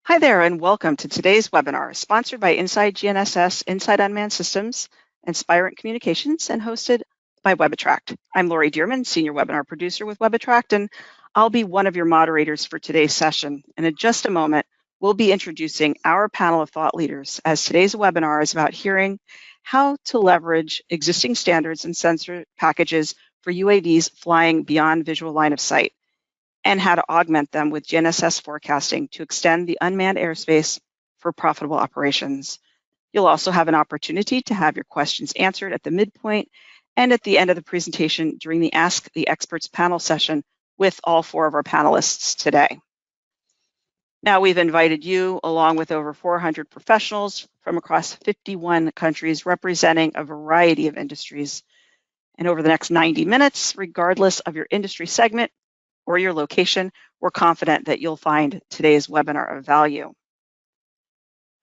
Hi there, and welcome to today's webinar, sponsored by Inside GNSS, Inside Unmanned Systems, and Spirent Communications, and hosted by WebAttract. I'm Lori Dearman, Senior Webinar Producer with WebAttract, and I'll be one of your moderators for today's session. And in just a moment, we'll be introducing our panel of thought leaders, as today's webinar is about hearing how to leverage existing standards and sensor packages for UAVs flying beyond visual line of sight, and how to augment them with GNSS forecasting to extend the unmanned airspace for profitable operations. You'll also have an opportunity to have your questions answered at the midpoint and at the end of the presentation during the Ask the Experts panel session with all four of our panelists today. Now, we've invited you, along with over 400 professionals from across 51 countries representing a variety of industries. And over the next 90 minutes, regardless of your industry segment or your location, we're confident that you'll find today's webinar of value.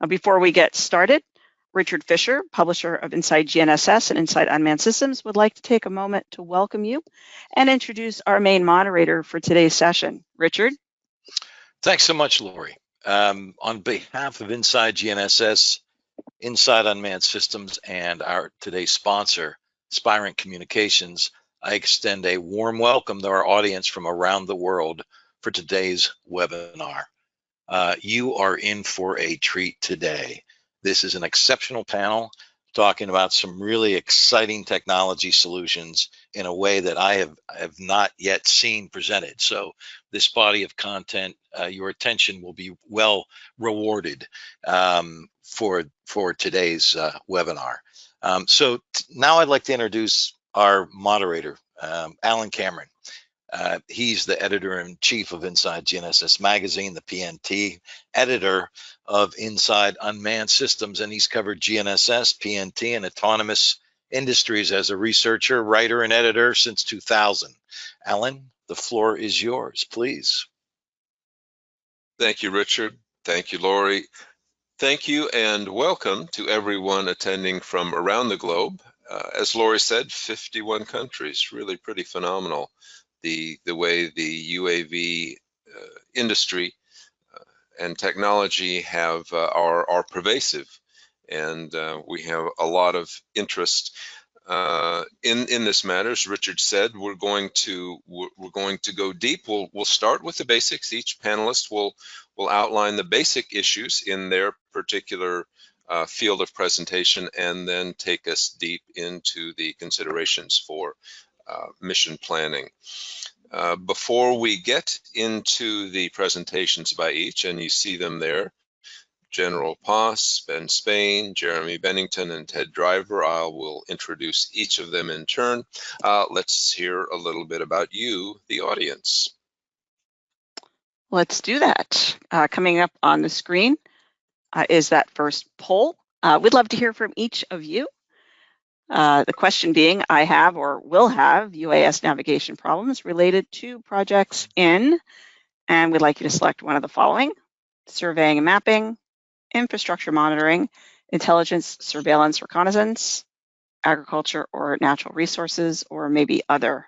Now, before we get started, Richard Fisher, publisher of Inside GNSS and Inside Unmanned Systems, would like to take a moment to welcome you and introduce our main moderator for today's session. Richard? Thanks so much, Lori. On behalf of Inside GNSS, Inside Unmanned Systems, and our today's sponsor, Spirent Communications, I extend a warm welcome to our audience from around the world for today's webinar. You are in for a treat today. This is an exceptional panel talking about some really exciting technology solutions in a way that I have not yet seen presented. So this body of content, your attention will be well rewarded for today's webinar. So now I'd like to introduce our moderator, Alan Cameron. He's the editor-in-chief of Inside GNSS Magazine, the PNT, editor of Inside Unmanned Systems, and he's covered GNSS, PNT, and autonomous industries as a researcher, writer, and editor since 2000. Alan, the floor is yours, please. Thank you, Richard. Thank you, Lori. Thank you and welcome to everyone attending from around the globe. As Lori said, 51 countries, really pretty phenomenal. The way the UAV industry and technology are pervasive, and we have a lot of interest in this matter. As Richard said, we're going to go deep. We'll start with the basics. Each panelist will outline the basic issues in their particular field of presentation, and then take us deep into the considerations for mission planning. Before we get into the presentations by each, and you see them there, General Poss, Ben Spain, Jeremy Bennington, and Ted Driver, I will introduce each of them in turn. Let's hear a little bit about you, the audience. Let's do that. Coming up on the screen is that first poll. We'd love to hear from each of you. The question being, I have or will have UAS navigation problems related to projects in, and we'd like you to select one of the following: surveying and mapping, infrastructure monitoring, intelligence, surveillance, reconnaissance, agriculture or natural resources, or maybe other.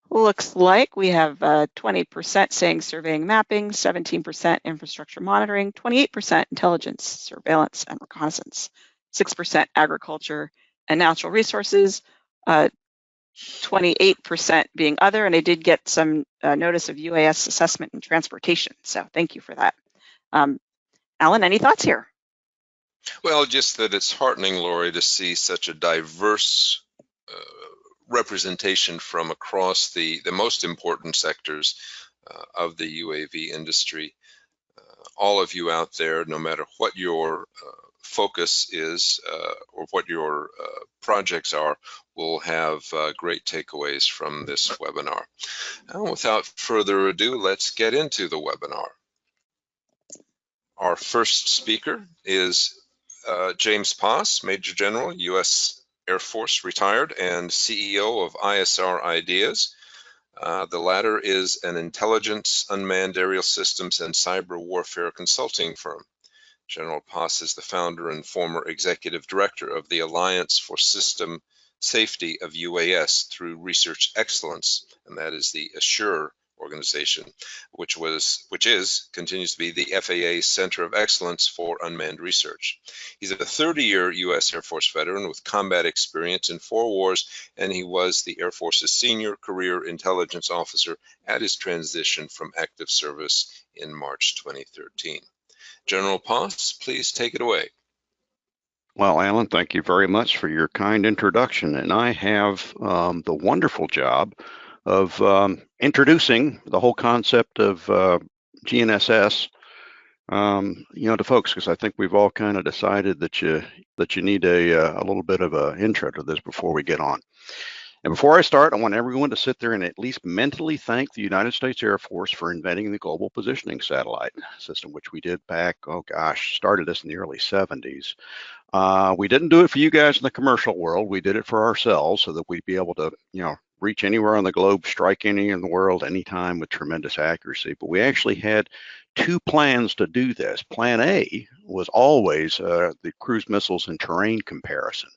Looks like we have 20% saying surveying and mapping, 17% infrastructure monitoring, 28% intelligence, surveillance, and reconnaissance, 6% agriculture and natural resources, 28% being other, and I did get some notice of UAS assessment and transportation, so thank you for that. Alan, any thoughts here? Well, just that it's heartening, Lori, to see such a diverse representation from across the most important sectors of the UAV industry. All of you out there, no matter what your focus is or what your projects are, will have great takeaways from this webinar. Now, without further ado, let's get into the webinar. Our first speaker is James Poss, Major General, U.S. Air Force, retired, and CEO of ISR Ideas. The latter is an intelligence, unmanned aerial systems, and cyber warfare consulting firm. General Poss is the founder and former executive director of the Alliance for System Safety of UAS through Research Excellence, and that is the ASSURE organization, which continues to be the FAA Center of Excellence for Unmanned Research. He's a 30-year U.S. Air Force veteran with combat experience in 4 wars, and he was the Air Force's senior career intelligence officer at his transition from active service in March 2013. General Poss, please take it away. Well, Alan, thank you very much for your kind introduction. And I have the wonderful job of introducing the whole concept of GNSS, to folks, because I think we've all kind of decided that you need a little bit of an intro to this before we get on. And before I start, I want everyone to sit there and at least mentally thank the United States Air Force for inventing the Global Positioning Satellite System, which we did back, started this in the early 70s. We didn't do it for you guys in the commercial world. We did it for ourselves so that we'd be able to, reach anywhere on the globe, strike any in the world, anytime with tremendous accuracy. But we actually had 2 plans to do this. Plan A was always the cruise missiles and terrain comparison,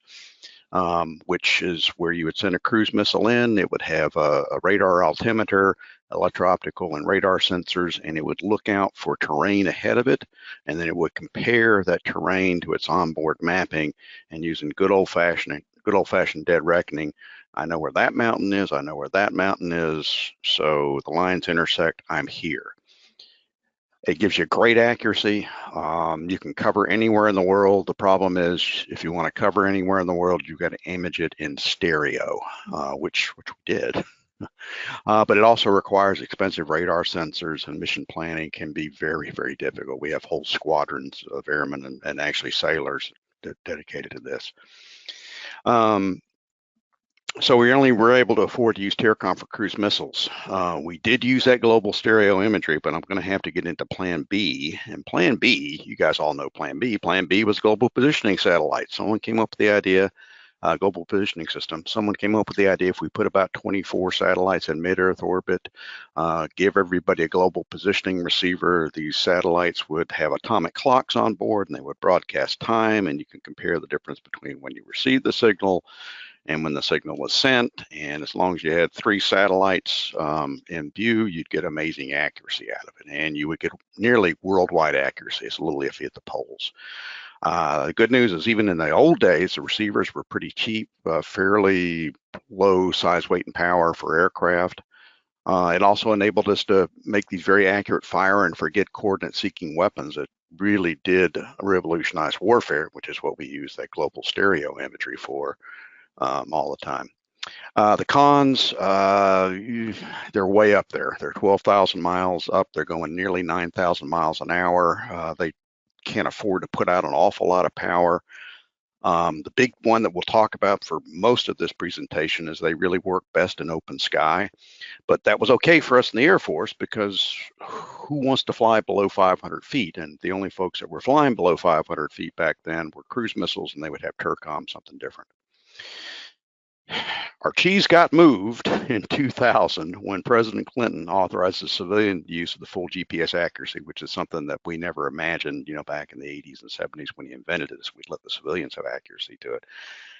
which is where you would send a cruise missile in. It would have a radar altimeter, electro-optical and radar sensors, and it would look out for terrain ahead of it, and then it would compare that terrain to its onboard mapping, and using good old-fashioned dead reckoning. I know where that mountain is, I know where that mountain is, so the lines intersect, I'm here. It gives you great accuracy. You can cover anywhere in the world. The problem is, if you want to cover anywhere in the world, you've got to image it in stereo, which we did. But it also requires expensive radar sensors, and mission planning can be very, very difficult. We have whole squadrons of airmen and actually sailors dedicated to this. So we only were able to afford to use TERCOM for cruise missiles. We did use that global stereo imagery, but I'm going to have to get into Plan B. And Plan B, you guys all know Plan B. Plan B was global positioning satellite. Someone came up with the idea, global positioning system. Someone came up with the idea, if we put about 24 satellites in mid-Earth orbit, give everybody a global positioning receiver, these satellites would have atomic clocks on board, and they would broadcast time, and you can compare the difference between when you received the signal and when the signal was sent. And as long as you had 3 satellites in view, you'd get amazing accuracy out of it, and you would get nearly worldwide accuracy. It's a little iffy at the poles. The good news is, even in the old days, the receivers were pretty cheap, fairly low size, weight, and power for aircraft. It also enabled us to make these very accurate fire and forget coordinate-seeking weapons. It really did revolutionize warfare, which is what we use that global stereo imagery for all the time. The cons, they're way up there. They're 12,000 miles up. They're going nearly 9,000 miles an hour. They can't afford to put out an awful lot of power. The big one that we'll talk about for most of this presentation is they really work best in open sky. But that was okay for us in the Air Force, because who wants to fly below 500 feet? And the only folks that were flying below 500 feet back then were cruise missiles, and they would have TERCOM, something different. Our cheese got moved in 2000 when President Clinton authorized the civilian use of the full GPS accuracy, which is something that we never imagined, back in the 80s and 70s when he invented this. We'd let the civilians have accuracy to it.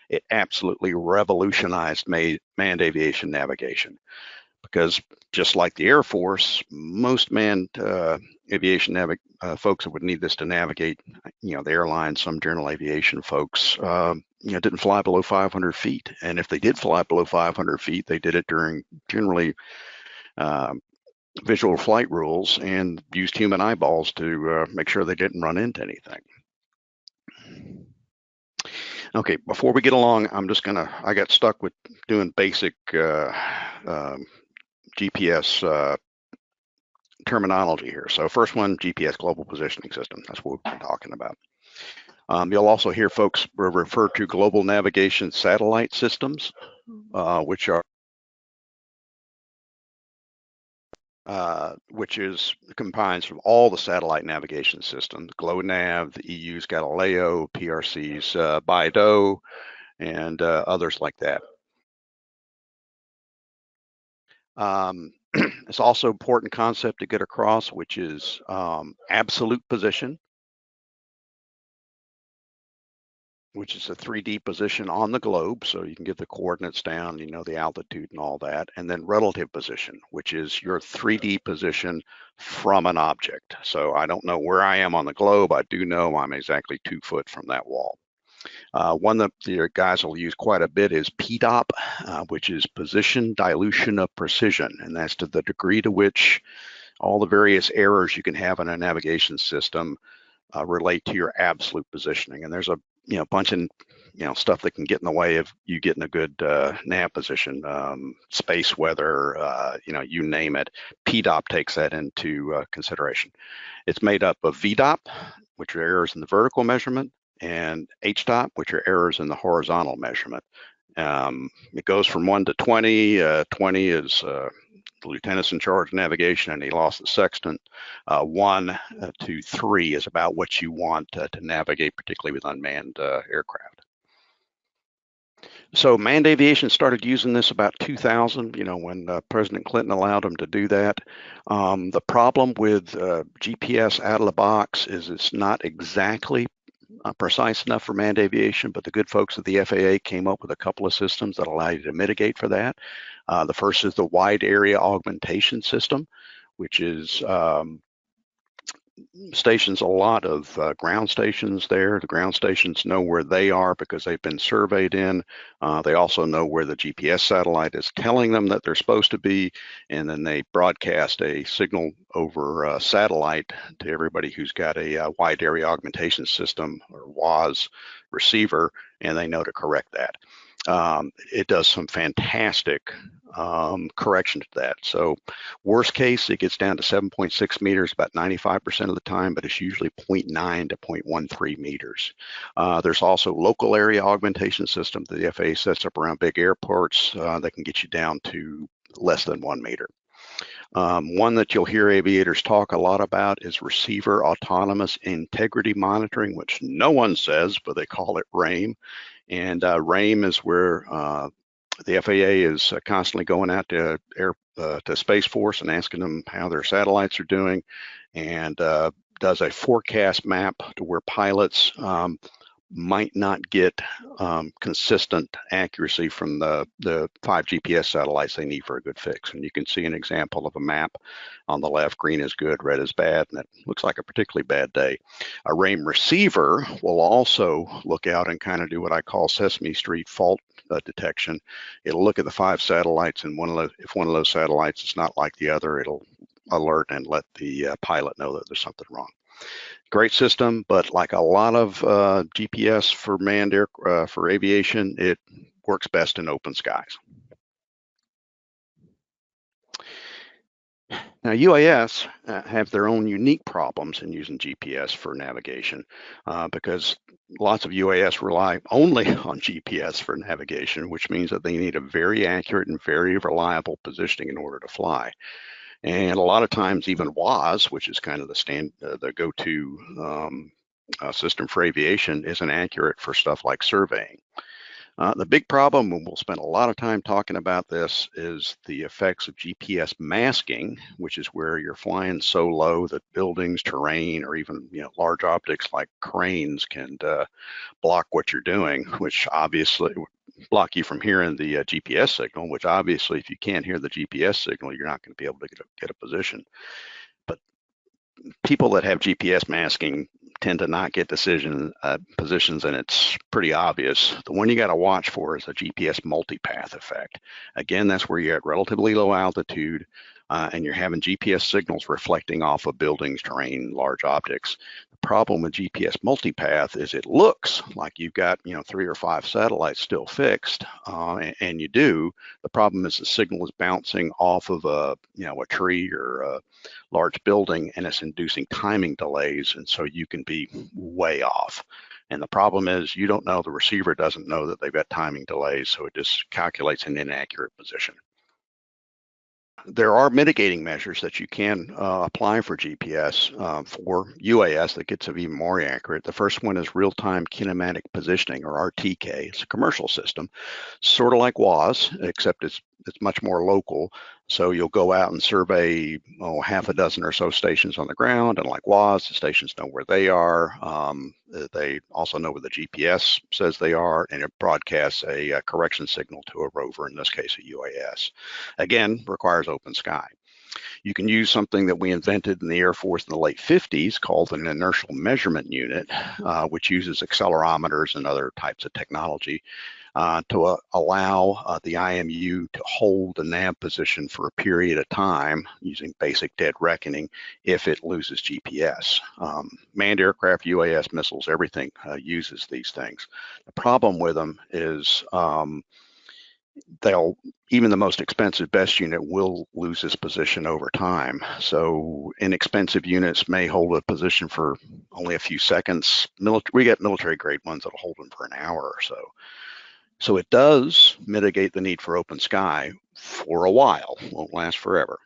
It absolutely revolutionized manned aviation navigation, because just like the Air Force, most manned aviation folks that would need this to navigate, the airlines, some general aviation folks, didn't fly below 500 feet. And if they did fly below 500 feet, they did it during generally visual flight rules and used human eyeballs to make sure they didn't run into anything. Okay, before we get along, I got stuck with doing basic GPS terminology here. So first one, GPS Global Positioning System. That's what we've been talking about. You'll also hear folks refer to Global Navigation Satellite Systems, which combines from all the satellite navigation systems: GLONAV, the EU's Galileo, PRC's BeiDou, and others like that. It's also an important concept to get across, which is absolute position. which is a 3D position on the globe, so you can get the coordinates down, you know, the altitude and all that, and then relative position, which is your 3D position from an object. So I don't know where I am on the globe. I do know I'm exactly 2 foot from that wall. One that the guys will use quite a bit is PDOP, which is position dilution of precision, and that's to the degree to which all the various errors you can have in a navigation system relate to your absolute positioning. And there's a bunch of stuff that can get in the way of you getting a good nav position, space weather, you name it. PDOP takes that into consideration. It's made up of VDOP, which are errors in the vertical measurement, and HDOP, which are errors in the horizontal measurement. It goes from 1 to 20. 20 is the lieutenant's in charge of navigation and he lost the sextant. 1 to 3 is about what you want to navigate, particularly with unmanned aircraft. So manned aviation started using this about 2000, when President Clinton allowed them to do that. The problem with GPS out of the box is it's not exactly precise enough for manned aviation, but the good folks at the FAA came up with a couple of systems that allow you to mitigate for that. The first is the wide area augmentation system, which is stations a lot of ground stations there. The ground stations know where they are because they've been surveyed in. They also know where the GPS satellite is telling them that they're supposed to be, and then they broadcast a signal over satellite to everybody who's got a wide area augmentation system or WAS receiver, and they know to correct that. It does some fantastic correction to that. So worst case, it gets down to 7.6 meters about 95% of the time, but it's usually 0.9 to 0.13 meters. There's also local area augmentation systems that the FAA sets up around big airports that can get you down to less than 1 meter. One that you'll hear aviators talk a lot about is receiver autonomous integrity monitoring, which no one says, but they call it RAIM. And RAIM is where the FAA is constantly going out to Space Force and asking them how their satellites are doing, and does a forecast map to where pilots might not get consistent accuracy from the 5 GPS satellites they need for a good fix. And you can see an example of a map on the left. Green is good, red is bad, and it looks like a particularly bad day. A RAIM receiver will also look out and kind of do what I call Sesame Street fault detection. It'll look at the 5 satellites, and if one of those satellites is not like the other, it'll alert and let the pilot know that there's something wrong. Great system, but like a lot of GPS for manned for aviation, it works best in open skies. Now, UAS have their own unique problems in using GPS for navigation because lots of UAS rely only on GPS for navigation, which means that they need a very accurate and very reliable positioning in order to fly. And a lot of times even WAS, which is kind of the go-to system for aviation, isn't accurate for stuff like surveying. The big problem, and we'll spend a lot of time talking about this, is the effects of GPS masking, which is where you're flying so low that buildings, terrain, or even large objects like cranes can block what you're doing, which obviously block you from hearing the GPS signal, which obviously if you can't hear the GPS signal, you're not going to be able to get a position. But people that have GPS masking tend to not get positions, and it's pretty obvious. The one you got to watch for is a GPS multipath effect. Again, that's where you're at relatively low altitude and you're having GPS signals reflecting off of buildings, terrain, large objects. The problem with GPS multipath is it looks like you've got 3 or 5 satellites still fixed, and you do. The problem is the signal is bouncing off of a tree or a large building, and it's inducing timing delays, and so you can be way off. And the problem is you don't know, the receiver doesn't know that they've got timing delays, so it just calculates an inaccurate position. There are mitigating measures that you can apply for GPS for UAS that gets it even more accurate. The first one is real-time kinematic positioning, or RTK. It's a commercial system, sort of like WAS, except it's it's much more local. So you'll go out and survey half a dozen or so stations on the ground, and like WAS, the stations know where they are. They also know where the GPS says they are, and it broadcasts a correction signal to a rover, in this case a UAS. Again, requires open sky. You can use something that we invented in the Air Force in the late 50s called an inertial measurement unit, which uses accelerometers and other types of technology to allow the IMU to hold the nav position for a period of time using basic dead reckoning if it loses GPS. Manned aircraft, UAS, missiles, everything uses these things. The problem with them is even the most expensive best unit will lose its position over time. So inexpensive units may hold a position for only a few seconds. We get military grade ones that'll hold them for an hour or so. So it does mitigate the need for open sky for a while, won't last forever.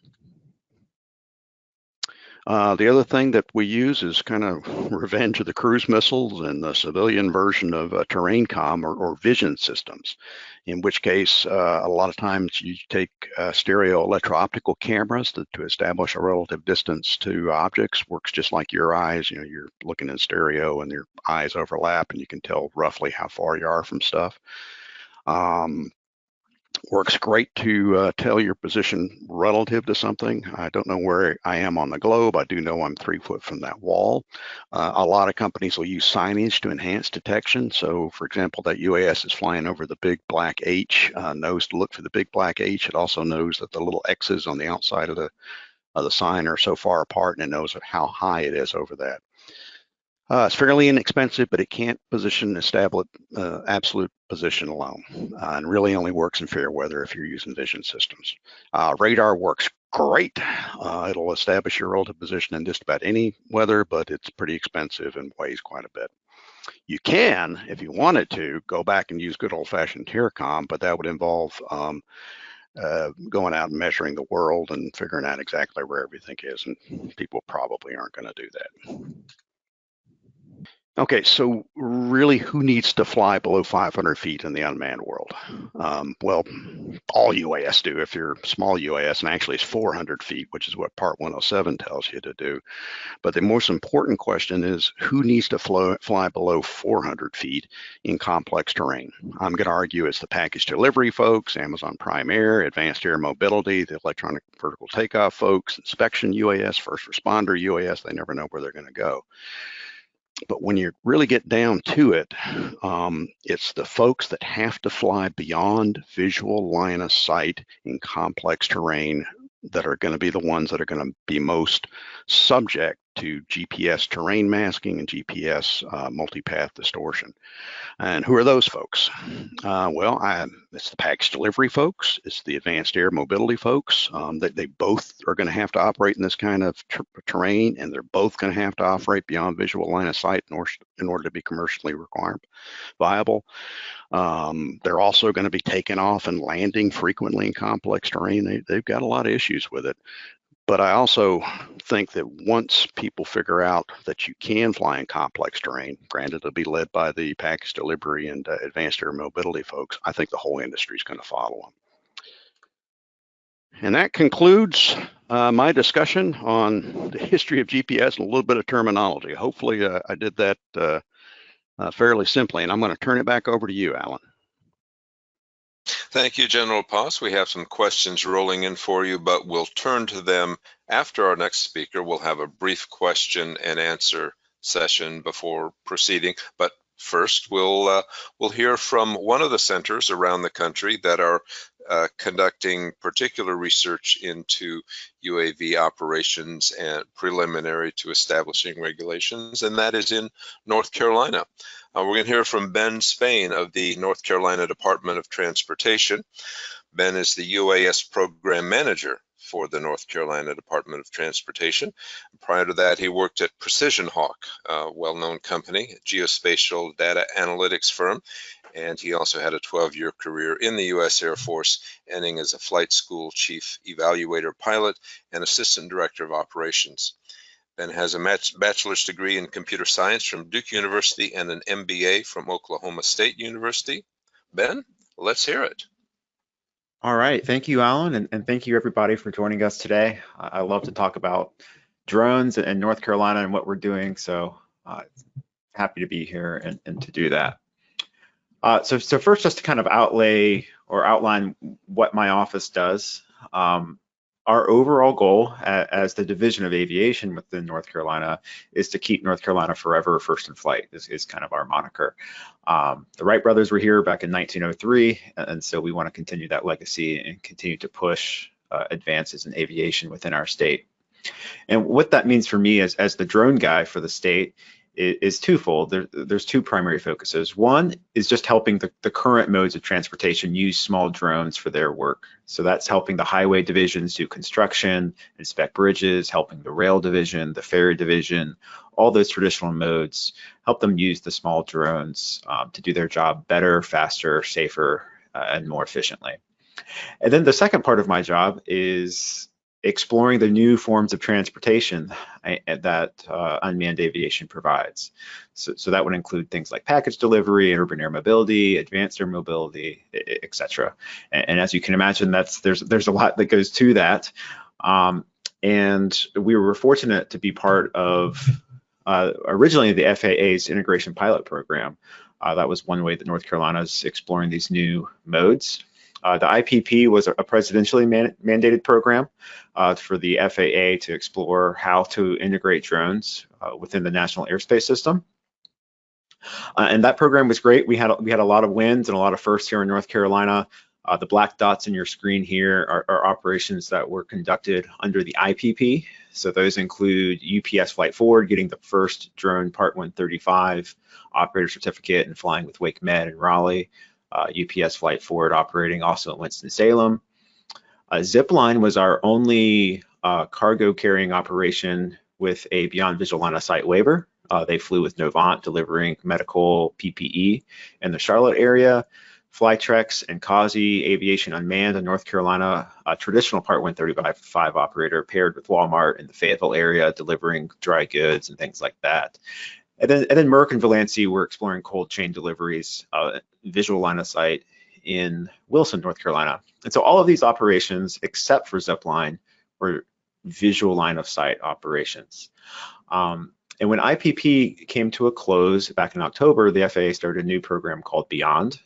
The other thing that we use is kind of revenge of the cruise missiles and the civilian version of terrain comm or vision systems, in which case a lot of times you take stereo electro-optical cameras to establish a relative distance to objects. Works just like your eyes. You know, you're looking in stereo and your eyes overlap and you can tell roughly how far you are from stuff. Works great to tell your position relative to something. I don't know where I am on the globe. I do know I'm 3 foot from that wall. A lot of companies will use signage to enhance detection. So for example, that UAS is flying over the big black H, knows to look for the big black H. It also knows that the little X's on the outside of the sign are so far apart, and it knows how high it is over that. It's fairly inexpensive, but it can't establish absolute position alone, and really only works in fair weather if you're using vision systems. Radar works great. It'll establish your relative position in just about any weather, but it's pretty expensive and weighs quite a bit. You can, if you wanted to, go back and use good old-fashioned TERCOM, but that would involve going out and measuring the world and figuring out exactly where everything is, and people probably aren't going to do that. Okay, so really, who needs to fly below 500 feet in the unmanned world? Well, all UAS do. If you're a small UAS, and actually it's 400 feet, which is what Part 107 tells you to do. But the most important question is, who needs to fly below 400 feet in complex terrain? I'm going to argue it's the package delivery folks, Amazon Prime Air, Advanced Air Mobility, the electronic vertical takeoff folks, inspection UAS, first responder UAS. They never know where they're going to go. But when you really get down to it, it's the folks that have to fly beyond visual line of sight in complex terrain that are going to be the ones that are going to be most subject to GPS terrain masking and GPS multipath distortion. And who are those folks? Well, it's the package delivery folks. It's the advanced air mobility folks. They both are going to have to operate in this kind of terrain, and they're both going to have to operate beyond visual line of sight in order to be commercially viable. They're also going to be taking off and landing frequently in complex terrain. They've got a lot of issues with it. But I also think that once people figure out that you can fly in complex terrain, granted it'll be led by the package delivery and advanced air mobility folks, I think the whole industry is going to follow them. And that concludes my discussion on the history of GPS and a little bit of terminology. Hopefully I did that fairly simply, and I'm going to turn it back over to you, Alan. Thank you, General Poss. We have some questions rolling in for you, but we'll turn to them after our next speaker. We'll have a brief question and answer session before proceeding. But first, we'll hear from one of the centers around the country that are conducting particular research into UAV operations and preliminary to establishing regulations, and that is in North Carolina. We're going to hear from Ben Spain of the North Carolina Department of Transportation. Ben is the UAS Program Manager for the North Carolina Department of Transportation. Prior to that, he worked at Precision Hawk, a well-known company, a geospatial data analytics firm, and he also had a 12-year career in the U.S. Air Force, ending as a flight school chief evaluator pilot and assistant director of operations. Ben has a bachelor's degree in computer science from Duke University and an MBA from Oklahoma State University. Ben, let's hear it. All right, thank you, Alan, and thank you everybody for joining us today. I love to talk about drones in North Carolina and what we're doing, so happy to be here and to do that. So first, just to kind of outline what my office does. Our overall goal as the Division of Aviation within North Carolina is to keep North Carolina forever first in flight is kind of our moniker. The Wright brothers were here back in 1903, and so we want to continue that legacy and continue to push advances in aviation within our state. And what that means for me as the drone guy for the state is twofold. There's two primary focuses. One is just helping the current modes of transportation use small drones for their work. So that's helping the highway divisions do construction, inspect bridges, helping the rail division, the ferry division, all those traditional modes, help them use the small drones to do their job better, faster, safer, and more efficiently. And then the second part of my job is exploring the new forms of transportation that unmanned aviation provides. So that would include things like package delivery, urban air mobility, advanced air mobility, et cetera. And as you can imagine, there's a lot that goes to that. And we were fortunate to be part of originally the FAA's integration pilot program. That was one way that North Carolina is exploring these new modes. The IPP was a presidentially mandated program for the FAA to explore how to integrate drones within the national airspace system. And that program was great. We had a lot of wins and a lot of firsts here in North Carolina. The black dots in your screen here are operations that were conducted under the IPP. So those include UPS Flight Forward getting the first drone Part 135 operator certificate and flying with Wake Med in Raleigh. UPS Flight Forward operating also at Winston-Salem. Zipline was our only cargo carrying operation with a beyond visual line of sight waiver. They flew with Novant delivering medical PPE in the Charlotte area. Flytrex and Causey Aviation Unmanned in North Carolina, a traditional Part 135 operator paired with Walmart in the Fayetteville area delivering dry goods and things like that. And then Merck and Valancy were exploring cold chain deliveries, visual line of sight in Wilson, North Carolina. And so all of these operations, except for Zipline, were visual line of sight operations. And when IPP came to a close back in October, the FAA started a new program called Beyond,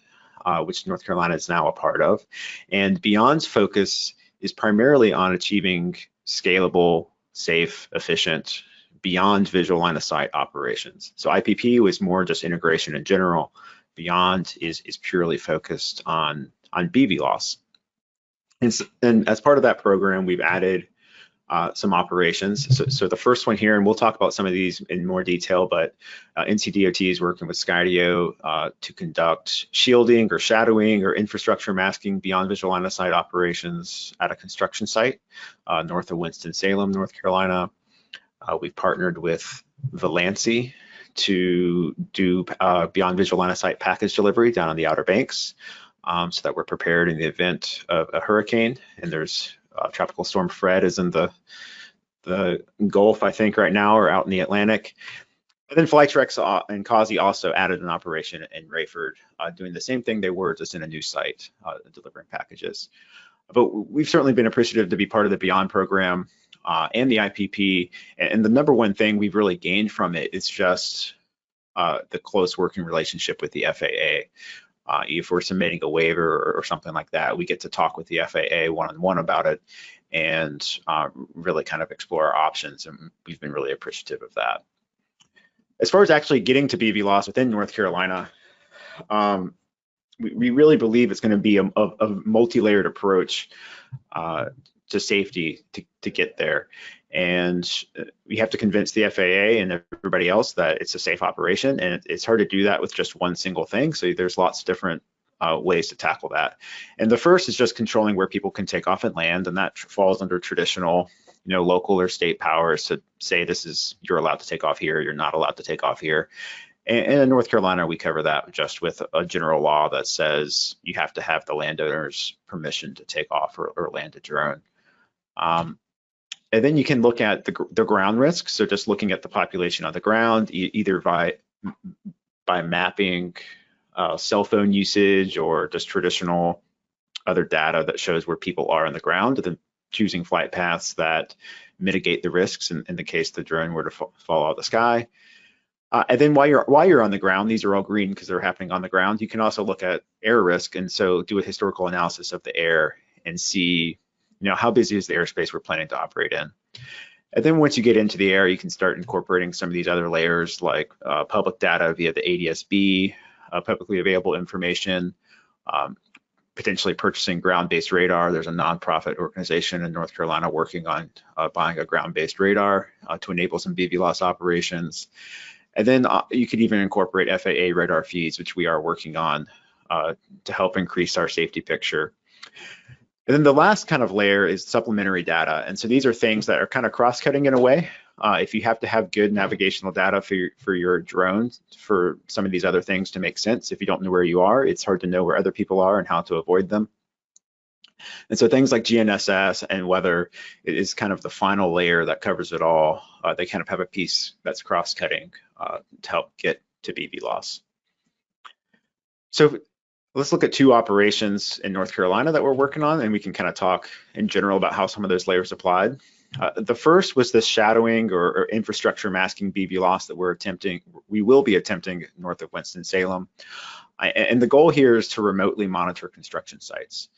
which North Carolina is now a part of. And Beyond's focus is primarily on achieving scalable, safe, efficient, beyond visual line of sight operations. So IPP was more just integration in general. Beyond is purely focused on BVLOS. And as part of that program, we've added some operations. So the first one here, and we'll talk about some of these in more detail, but NCDOT is working with Skydio to conduct shielding or shadowing or infrastructure masking beyond visual line of sight operations at a construction site north of Winston-Salem, North Carolina. We've partnered with Valancy to do beyond visual line of sight package delivery down on the Outer Banks so that we're prepared in the event of a hurricane. And there's Tropical Storm Fred is in the Gulf, I think, right now, or out in the Atlantic. And then Flytrex and Causey also added an operation in Rayford, doing the same thing they were, just in a new site, delivering packages. But we've certainly been appreciative to be part of the Beyond program and the IPP. And the number one thing we've really gained from it is just the close working relationship with the FAA. If we're submitting a waiver or something like that, we get to talk with the FAA one-on-one about it and really kind of explore our options. And we've been really appreciative of that. As far as actually getting to BVLOS within North Carolina, we really believe it's going to be a multi-layered approach to safety to get there. And we have to convince the FAA and everybody else that it's a safe operation, and it's hard to do that with just one single thing. So there's lots of different ways to tackle that. And the first is just controlling where people can take off and land, and that falls under traditional, local or state powers to say you're allowed to take off here, you're not allowed to take off here. And in North Carolina, we cover that just with a general law that says you have to have the landowner's permission to take off or land a drone. And then you can look at the ground risk. So just looking at the population on the ground, either by mapping cell phone usage or just traditional other data that shows where people are on the ground, and then choosing flight paths that mitigate the risks in the case the drone were to fall out of the sky. And then while you're on the ground, these are all green because they're happening on the ground. You can also look at air risk, and so do a historical analysis of the air and see, how busy is the airspace we're planning to operate in. And then once you get into the air, you can start incorporating some of these other layers like public data via the ADS-B, publicly available information, potentially purchasing ground-based radar. There's a nonprofit organization in North Carolina working on buying a ground-based radar to enable some BVLOS operations. And then you could even incorporate FAA radar feeds, which we are working on to help increase our safety picture. And then the last kind of layer is supplementary data. And so these are things that are kind of cross-cutting in a way. If you have to have good navigational data for your drones, for some of these other things to make sense, if you don't know where you are, it's hard to know where other people are and how to avoid them. And so things like GNSS and weather is kind of the final layer that covers it all. They kind of have a piece that's cross-cutting to help get to BVLOS. So let's look at two operations in North Carolina that we're working on, and we can kind of talk in general about how some of those layers applied. The first was this shadowing or infrastructure masking BVLOS that we will be attempting north of Winston-Salem. And the goal here is to remotely monitor construction sites.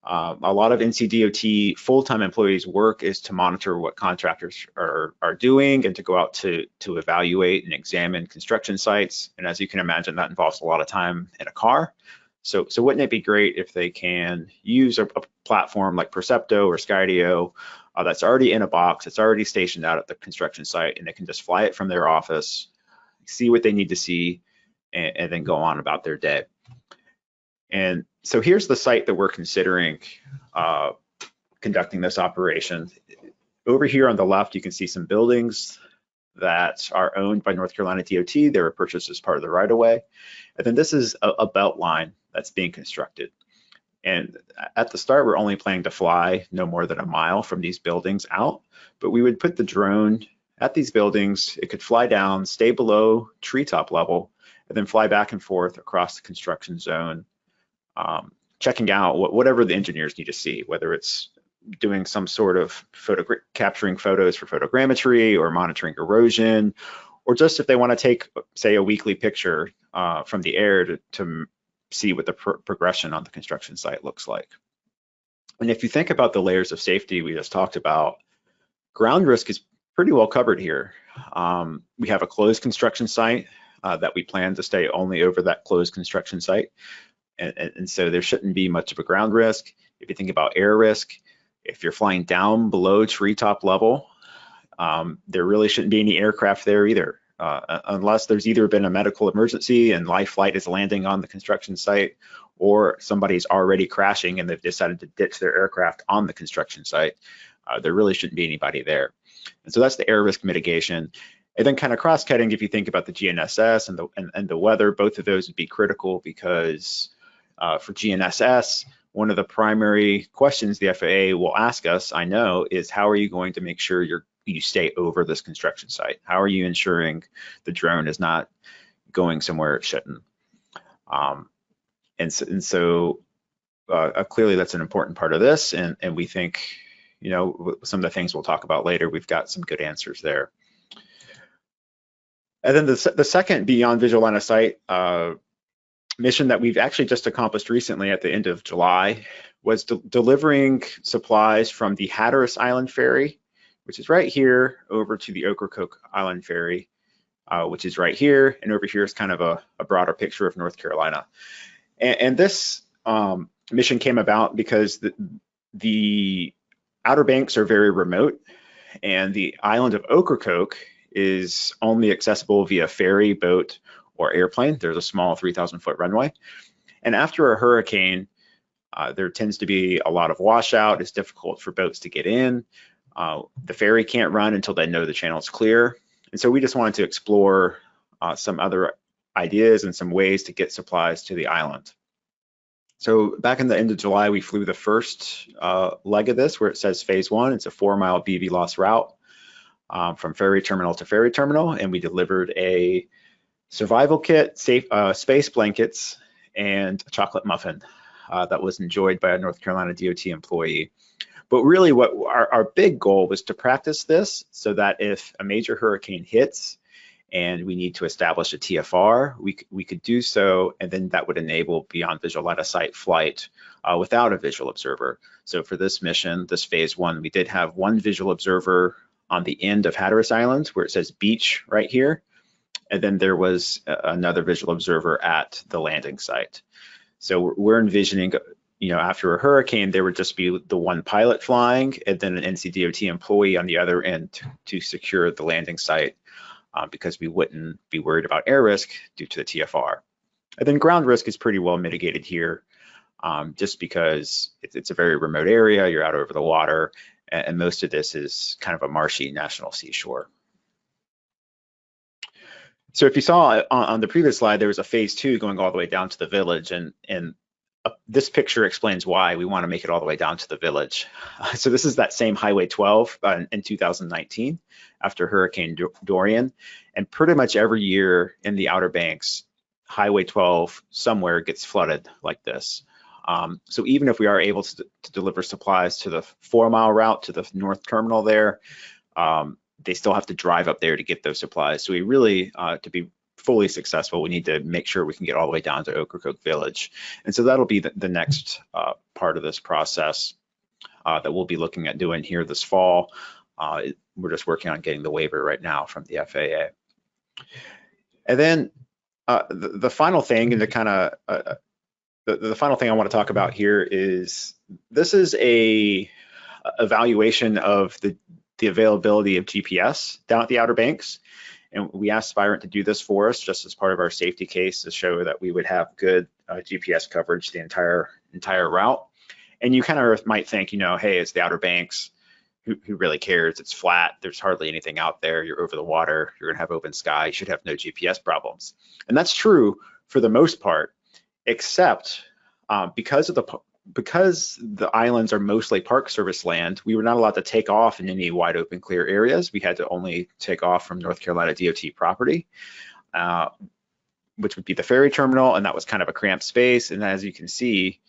A lot of NCDOT full-time employees' work is to monitor what contractors are doing and to go out to evaluate and examine construction sites. And as you can imagine, that involves a lot of time in a car. So wouldn't it be great if they can use a platform like Percepto or Skydio that's already in a box, it's already stationed out at the construction site, and they can just fly it from their office, see what they need to see, and then go on about their day. And so here's the site that we're considering conducting this operation. Over here on the left, you can see some buildings that are owned by North Carolina DOT. They were purchased as part of the right-of-way. And then this is a belt line that's being constructed. And at the start, we're only planning to fly no more than a mile from these buildings out, but we would put the drone at these buildings. It could fly down, stay below treetop level, and then fly back and forth across the construction zone, checking out whatever the engineers need to see, whether it's doing some sort of capturing photos for photogrammetry or monitoring erosion, or just if they want to take, say, a weekly picture from the air to see what the progression on the construction site looks like. And if you think about the layers of safety we just talked about, ground risk is pretty well covered here. We have a closed construction site that we plan to stay only over that closed construction site. And so there shouldn't be much of a ground risk. If you think about air risk, if you're flying down below treetop level, there really shouldn't be any aircraft there either, unless there's either been a medical emergency and life flight is landing on the construction site, or somebody's already crashing and they've decided to ditch their aircraft on the construction site. There really shouldn't be anybody there. And so that's the air risk mitigation. And then kind of cross-cutting, if you think about the GNSS and the weather, both of those would be critical because for GNSS, one of the primary questions the FAA will ask us, I know, is how are you going to make sure you stay over this construction site? How are you ensuring the drone is not going somewhere it shouldn't? And so clearly that's an important part of this, and we think, some of the things we'll talk about later, we've got some good answers there. And then the second beyond visual line of sight mission that we've actually just accomplished recently at the end of July was delivering supplies from the Hatteras Island Ferry, which is right here, over to the Ocracoke Island Ferry, which is right here, and over here is kind of a broader picture of North Carolina. And this mission came about because the Outer Banks are very remote, and the island of Ocracoke is only accessible via ferry, boat, or airplane. There's a small 3,000-foot runway. And after a hurricane, there tends to be a lot of washout. It's difficult for boats to get in. The ferry can't run until they know the channel is clear. And so we just wanted to explore some other ideas and some ways to get supplies to the island. So back in the end of July, we flew the first leg of this, where it says phase 1. It's a 4-mile BVLOS route from ferry terminal to ferry terminal, and we delivered a survival kit, space blankets, and a chocolate muffin that was enjoyed by a North Carolina DOT employee. But really what our big goal was to practice this so that if a major hurricane hits and we need to establish a TFR, we could do so, and then that would enable beyond visual line of sight flight without a visual observer. So for this mission, this phase one, we did have one visual observer on the end of Hatteras Island where it says beach right here. And then there was another visual observer at the landing site. So we're envisioning, after a hurricane, there would just be the one pilot flying and then an NCDOT employee on the other end to secure the landing site because we wouldn't be worried about air risk due to the TFR. And then ground risk is pretty well mitigated here just because it's a very remote area, you're out over the water, and most of this is kind of a marshy national seashore. So if you saw on the previous slide, there was a phase two going all the way down to the village, and this picture explains why we want to make it all the way down to the village. So this is that same Highway 12 in 2019 after Hurricane Dorian, and pretty much every year in the Outer Banks, Highway 12 somewhere gets flooded like this. So even if we are able to deliver supplies to the 4-mile route to the north terminal there, they still have to drive up there to get those supplies. So we really, to be fully successful, we need to make sure we can get all the way down to Ocracoke Village. And so that'll be the next part of this process that we'll be looking at doing here this fall. We're just working on getting the waiver right now from the FAA. And then the final thing, and the final thing I want to talk about here is this is a evaluation of the availability of GPS down at the Outer Banks. And we asked Spirent to do this for us just as part of our safety case to show that we would have good GPS coverage the entire route. And you kind of might think, hey, it's the Outer Banks. Who really cares? It's flat. There's hardly anything out there. You're over the water. You're going to have open sky. You should have no GPS problems. And that's true for the most part, except because the islands are mostly Park Service land, we were not allowed to take off in any wide open clear areas. We had to only take off from North Carolina DOT property, which would be the ferry terminal, and that was kind of a cramped space. And as you can see,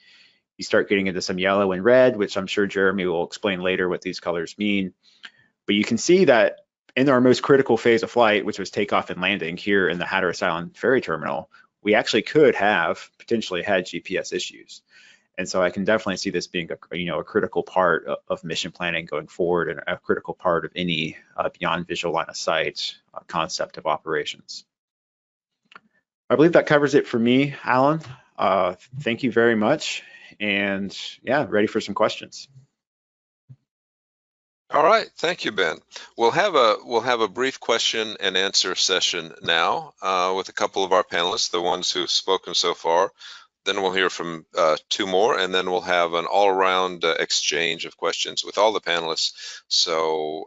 you start getting into some yellow and red, which I'm sure Jeremy will explain later what these colors mean. But you can see that in our most critical phase of flight, which was takeoff and landing here in the Hatteras Island ferry terminal, we actually could have potentially had GPS issues. And so I can definitely see this being a critical part of mission planning going forward and a critical part of any beyond visual line of sight concept of operations. I believe that covers it for me, Alan. Thank you very much. And yeah, ready for some questions. All right, thank you, Ben. We'll have a brief question and answer session now with a couple of our panelists, the ones who've spoken so far. Then we'll hear from two more, and then we'll have an all-around exchange of questions with all the panelists. So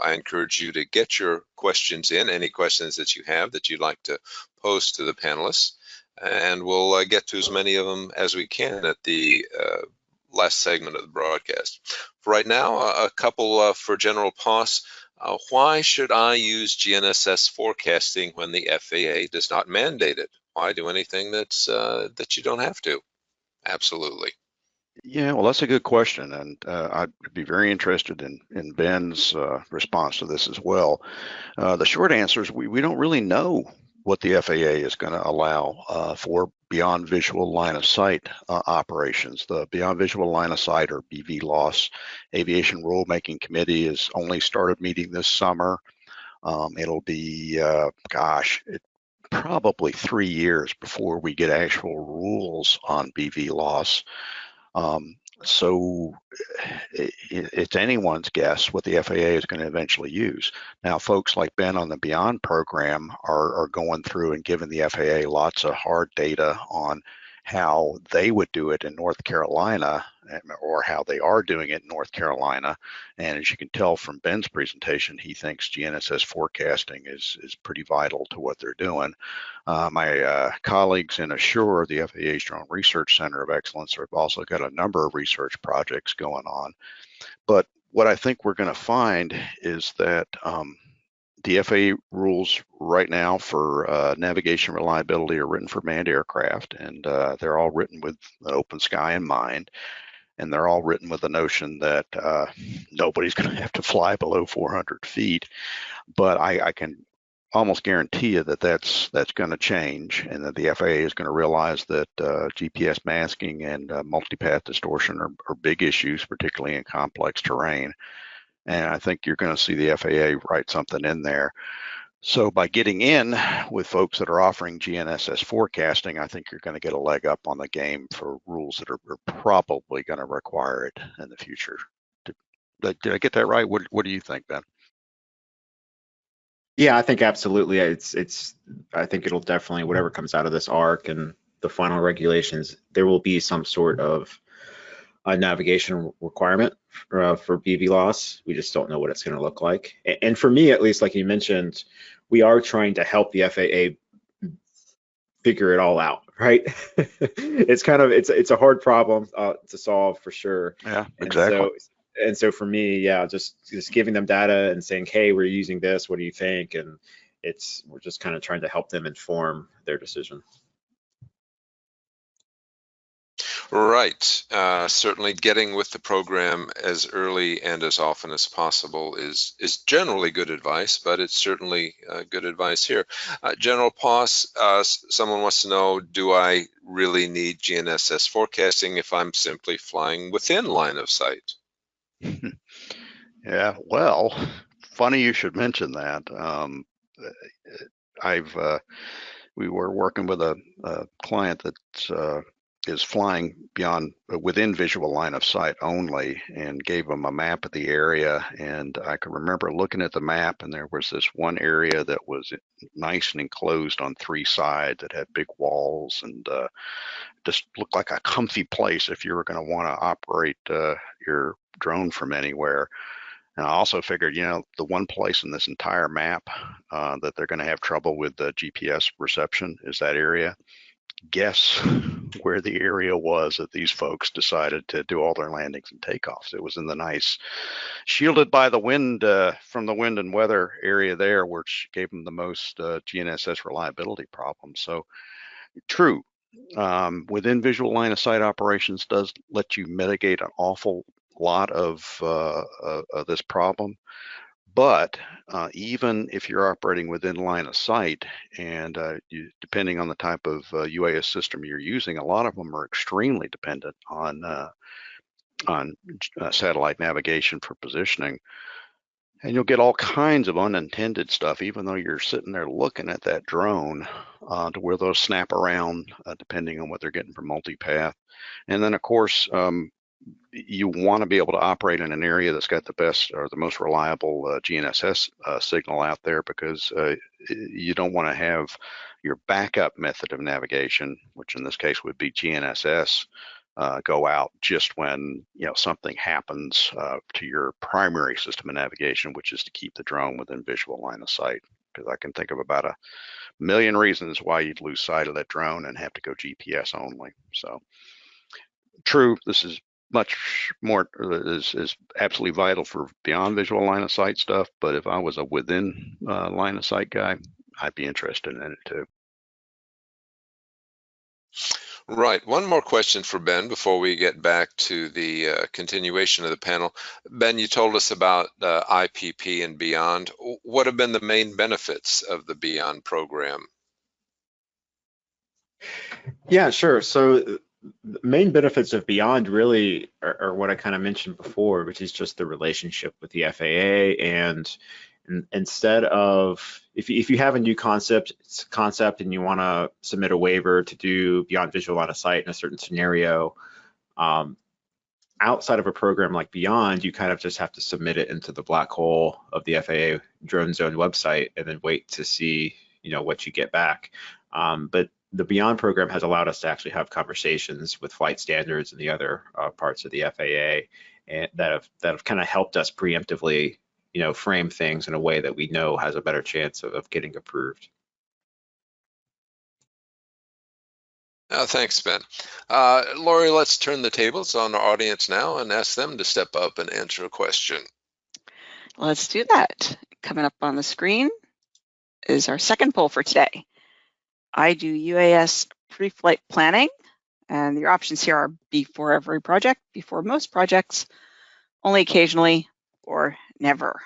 I encourage you to get your questions in, any questions that you have that you'd like to pose to the panelists, and we'll get to as many of them as we can at the last segment of the broadcast. For right now, a couple for General Poss. Why should I use GNSS forecasting when the FAA does not mandate it? Why do anything that's that you don't have to? Absolutely. Yeah, well, that's a good question, and I'd be very interested in Ben's response to this as well. The short answer is we don't really know what the FAA is going to allow for beyond visual line of sight operations. The Beyond Visual Line of Sight, or BVLOS, Aviation Rulemaking Committee has only started meeting this summer. It'll be, probably 3 years before we get actual rules on BVLOS. So it's anyone's guess what the FAA is going to eventually use. Now, folks like Ben on the Beyond program are going through and giving the FAA lots of hard data on how they would do it in North Carolina, or how they are doing it in North Carolina. And as you can tell from Ben's presentation, he thinks GNSS forecasting is pretty vital to what they're doing. My colleagues in Assure, the FAA's Drone Research Center of Excellence, have also got a number of research projects going on. But what I think we're going to find is that the FAA rules right now for navigation reliability are written for manned aircraft, and they're all written with an open sky in mind. And they're all written with the notion that nobody's going to have to fly below 400 feet. But I can almost guarantee you that that's going to change, and that the FAA is going to realize that GPS masking and multipath distortion are big issues, particularly in complex terrain. And I think you're going to see the FAA write something in there. So by getting in with folks that are offering GNSS forecasting, I think you're going to get a leg up on the game for rules that are probably going to require it in the future. Did I get that right? What do you think, Ben? Yeah, I think absolutely. I think it'll definitely, whatever comes out of this arc and the final regulations, there will be some sort of a navigation requirement for BVLOS. We just don't know what it's going to look like. And for me, at least, like you mentioned, we are trying to help the FAA figure it all out, right? It's a hard problem to solve for sure. Yeah, exactly. And so for me, yeah, just giving them data and saying, hey, we're using this, what do you think? And we're just kind of trying to help them inform their decision. Right. Certainly getting with the program as early and as often as possible is generally good advice, but it's certainly good advice here. General Poss, someone wants to know, do I really need GNSS forecasting if I'm simply flying within line of sight? Yeah, well, funny you should mention that. We were working with a client that is flying within visual line of sight only, and gave them a map of the area. And I can remember looking at the map, and there was this one area that was nice and enclosed on 3 sides, that had big walls, and just looked like a comfy place if you were going to want to operate your drone from anywhere. And I also figured, the one place in this entire map that they're going to have trouble with the GPS reception is that area. Guess where the area was that these folks decided to do all their landings and takeoffs? It was in the nice, shielded by the wind, from the wind and weather area there, which gave them the most GNSS reliability problems. So true, within visual line of sight operations does let you mitigate an awful lot of this problem. But even if you're operating within line of sight, and depending on the type of UAS system you're using, a lot of them are extremely dependent on satellite navigation for positioning. And you'll get all kinds of unintended stuff, even though you're sitting there looking at that drone, to where those snap around, depending on what they're getting from multipath. And then, of course, you want to be able to operate in an area that's got the best or the most reliable GNSS signal out there, because you don't want to have your backup method of navigation, which in this case would be GNSS, go out just when something happens to your primary system of navigation, which is to keep the drone within visual line of sight. Because I can think of about 1 million reasons why you'd lose sight of that drone and have to go GPS only. So true, this is much more is absolutely vital for beyond visual line of sight stuff. But if I was a within line of sight guy, I'd be interested in it too. Right. One more question for Ben before we get back to the continuation of the panel. Ben, you told us about IPP and beyond. What have been the main benefits of the Beyond program? Yeah, sure. So the main benefits of Beyond really are what I kind of mentioned before, which is just the relationship with the FAA. And instead of, if you have a new concept and you want to submit a waiver to do beyond visual line of sight in a certain scenario, outside of a program like Beyond, you kind of just have to submit it into the black hole of the FAA Drone Zone website and then wait to see what you get back. But the Beyond program has allowed us to actually have conversations with flight standards and the other parts of the FAA, and that have kind of helped us preemptively, frame things in a way that we know has a better chance of getting approved. Thanks, Ben. Lori, let's turn the tables on our audience now and ask them to step up and answer a question. Let's do that. Coming up on the screen is our second poll for today. I do UAS pre-flight planning, and your options here are before every project, before most projects, only occasionally, or never.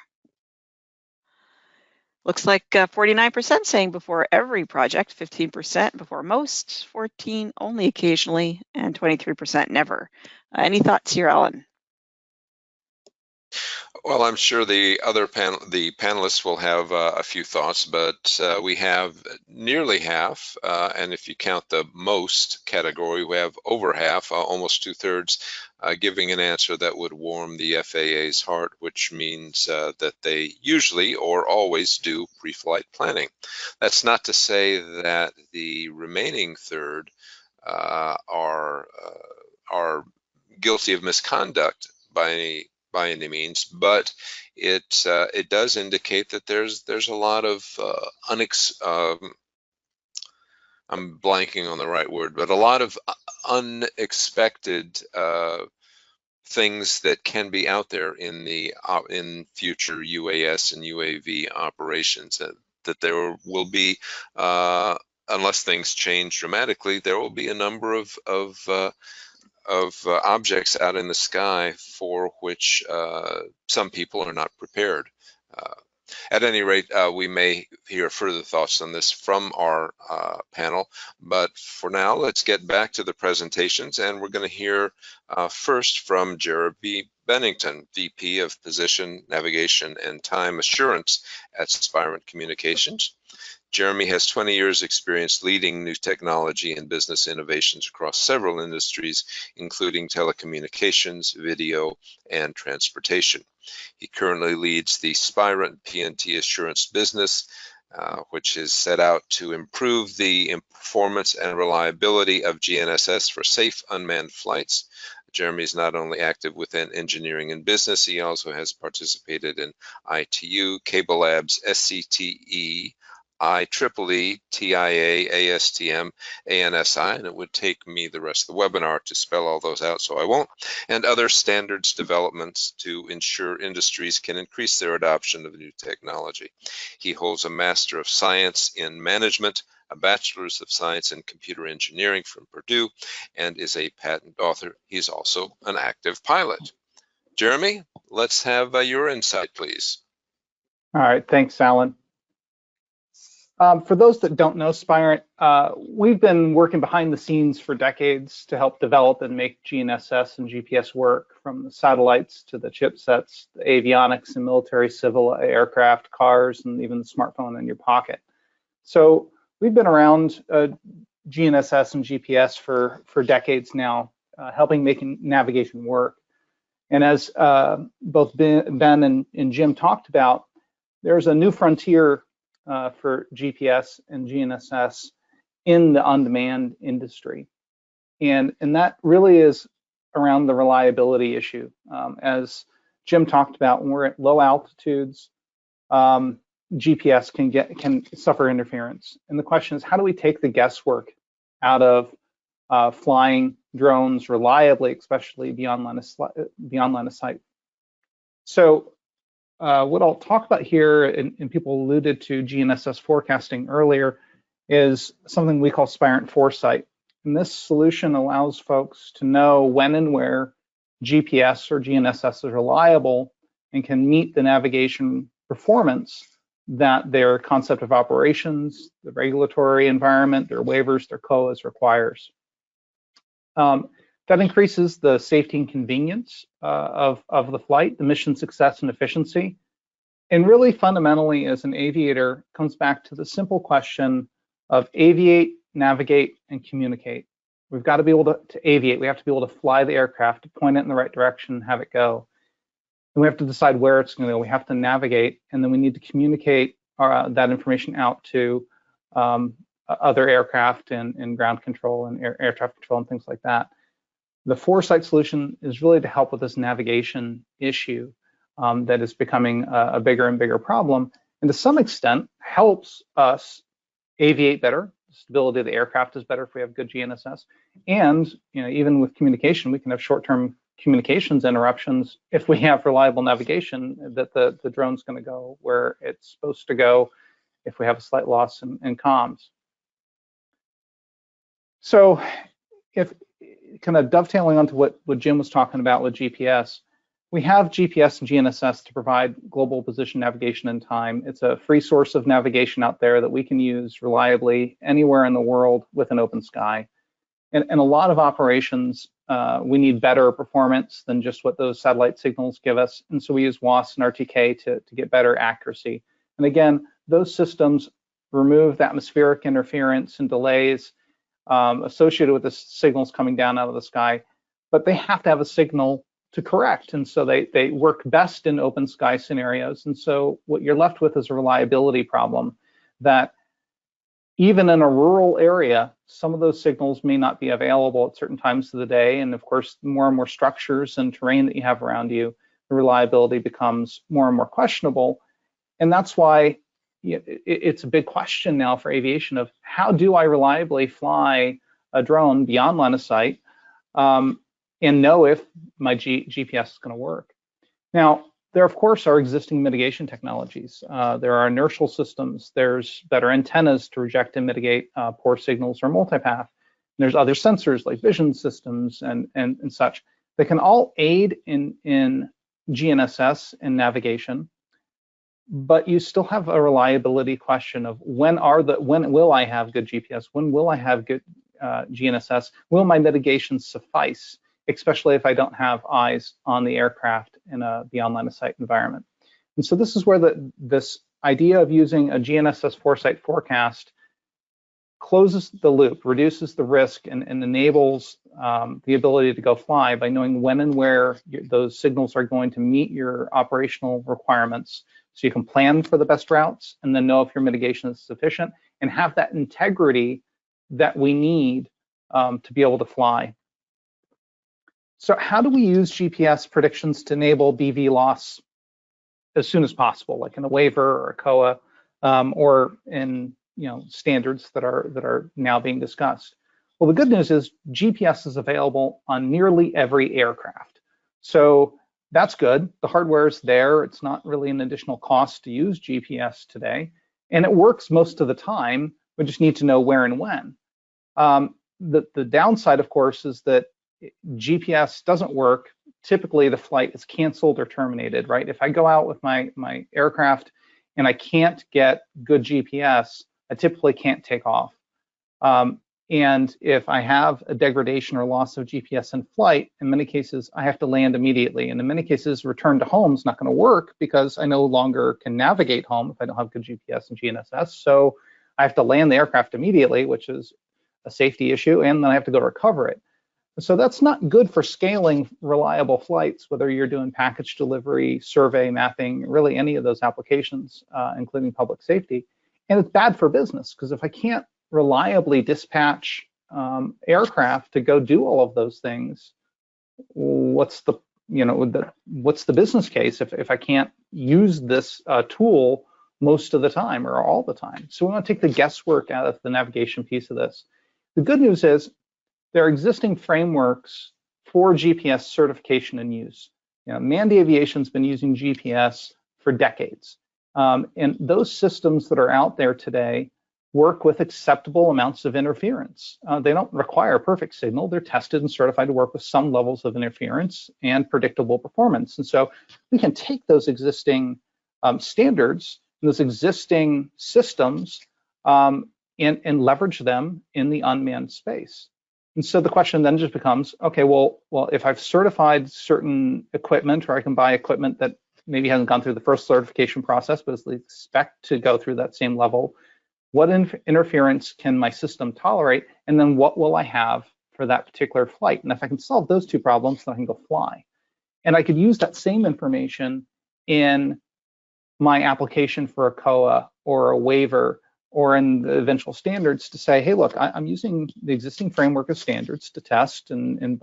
Looks like 49% saying before every project, 15% before most, 14% only occasionally, and 23% never. Any thoughts here, Alan? Well, I'm sure the panelists will have a few thoughts, but we have nearly half, and if you count the most category, we have over half, almost 2/3, giving an answer that would warm the FAA's heart, which means that they usually or always do pre-flight planning. That's not to say that the remaining third are guilty of misconduct by any means, but it does indicate that there's a lot of I'm blanking on the right word, but a lot of unexpected things that can be out there in future UAS and UAV operations. That there will be, unless things change dramatically, there will be a number of objects out in the sky for which some people are not prepared. At any rate, we may hear further thoughts on this from our panel, but for now, let's get back to the presentations, and we're going to hear first from Jeremy Bennington, VP of Position, Navigation, and Time Assurance at Spirent Communications. Jeremy has 20 years experience leading new technology and business innovations across several industries, including telecommunications, video, and transportation. He currently leads the Spirent PNT Assurance business, which is set out to improve the performance and reliability of GNSS for safe unmanned flights. Jeremy is not only active within engineering and business, he also has participated in ITU, Cable Labs, SCTE, IEEE, TIA, ASTM, ANSI, and it would take me the rest of the webinar to spell all those out, so I won't, and other standards developments to ensure industries can increase their adoption of new technology. He holds a Master of Science in Management, a Bachelor's of Science in Computer Engineering from Purdue, and is a patent author. He's also an active pilot. Jeremy, let's have your insight, please. All right, thanks, Alan. For those that don't know Spirent, we've been working behind the scenes for decades to help develop and make GNSS and GPS work, from the satellites to the chipsets, the avionics and military, civil, aircraft, cars, and even the smartphone in your pocket. So we've been around GNSS and GPS for decades now, helping making navigation work. And as both Ben and Jim talked about, there's a new frontier for GPS and GNSS in the on-demand industry. And that really is around the reliability issue. As Jim talked about, when we're at low altitudes, GPS can suffer interference. And the question is, how do we take the guesswork out of flying drones reliably, especially beyond line of sight? So what I'll talk about here, and people alluded to GNSS forecasting earlier, is something we call Spirent Foresight. And this solution allows folks to know when and where GPS or GNSS is reliable and can meet the navigation performance that their concept of operations, the regulatory environment, their waivers, their COAs requires. That increases the safety and convenience of the flight, the mission success and efficiency. And really fundamentally, as an aviator, comes back to the simple question of aviate, navigate, and communicate. We've got to be able to aviate. We have to be able to fly the aircraft, to point it in the right direction, and have it go. And we have to decide where it's going to go. We have to navigate, and then we need to communicate that information out to other aircraft and ground control and air traffic control and things like that. The Foresight solution is really to help with this navigation issue that is becoming a bigger and bigger problem, and to some extent helps us aviate better. The stability of the aircraft is better if we have good GNSS, and even with communication, we can have short-term communications interruptions, if we have reliable navigation, that the drone's going to go where it's supposed to go if we have a slight loss in comms. So if kind of dovetailing onto what Jim was talking about with GPS, we have GPS and GNSS to provide global position navigation in time. It's a free source of navigation out there that we can use reliably anywhere in the world with an open sky. And a lot of operations, we need better performance than just what those satellite signals give us. And so we use WAAS and RTK to get better accuracy. And again, those systems remove the atmospheric interference and delays associated with the signals coming down out of the sky, but they have to have a signal to correct. And so they work best in open sky scenarios. And so what you're left with is a reliability problem that even in a rural area, some of those signals may not be available at certain times of the day. And of course, more and more structures and terrain that you have around you, the reliability becomes more and more questionable. And that's why it's a big question now for aviation of how do I reliably fly a drone beyond line of sight and know if my GPS is going to work. Now, there, of course, are existing mitigation technologies. There are inertial systems. There's better antennas to reject and mitigate poor signals or multipath. And there's other sensors like vision systems and such. They can all aid in GNSS and navigation, but you still have a reliability question of when will I have good GPS? When will I have good GNSS? Will my mitigation suffice, especially if I don't have eyes on the aircraft in a beyond line of sight environment? And so this is where this idea of using a GNSS foresight forecast closes the loop, reduces the risk, and enables the ability to go fly by knowing when and where those signals are going to meet your operational requirements. So you can plan for the best routes and then know if your mitigation is sufficient and have that integrity that we need to be able to fly. So how do we use GPS predictions to enable BV loss as soon as possible, like in a waiver or a COA, or in standards that are now being discussed? Well, the good news is GPS is available on nearly every aircraft. So that's good. The hardware is there. It's not really an additional cost to use GPS today. And it works most of the time. We just need to know where and when. The downside, of course, is that GPS doesn't work. Typically, the flight is canceled or terminated, right? If I go out with my aircraft and I can't get good GPS, I typically can't take off. And if I have a degradation or loss of GPS in flight, in many cases, I have to land immediately. And in many cases, return to home is not going to work because I no longer can navigate home if I don't have good GPS and GNSS. So I have to land the aircraft immediately, which is a safety issue, and then I have to go recover it. So that's not good for scaling reliable flights, whether you're doing package delivery, survey, mapping, really any of those applications, including public safety. And it's bad for business because if I can't reliably dispatch aircraft to go do all of those things, what's the business case if I can't use this tool most of the time or all the time? So we want to take the guesswork out of the navigation piece of this. The good news is there are existing frameworks for GPS certification and use. Manned aviation's been using GPS for decades. And those systems that are out there today work with acceptable amounts of interference. They don't require a perfect signal. They're tested and certified to work with some levels of interference and predictable performance. And so we can take those existing standards and those existing systems and leverage them in the unmanned space. And so the question then just becomes, okay, well, if I've certified certain equipment, or I can buy equipment that maybe hasn't gone through the first certification process, but is expect to go through that same level, what interference can my system tolerate? And then what will I have for that particular flight? And if I can solve those two problems, then I can go fly. And I could use that same information in my application for a COA or a waiver or in the eventual standards to say, hey, look, I'm using the existing framework of standards to test and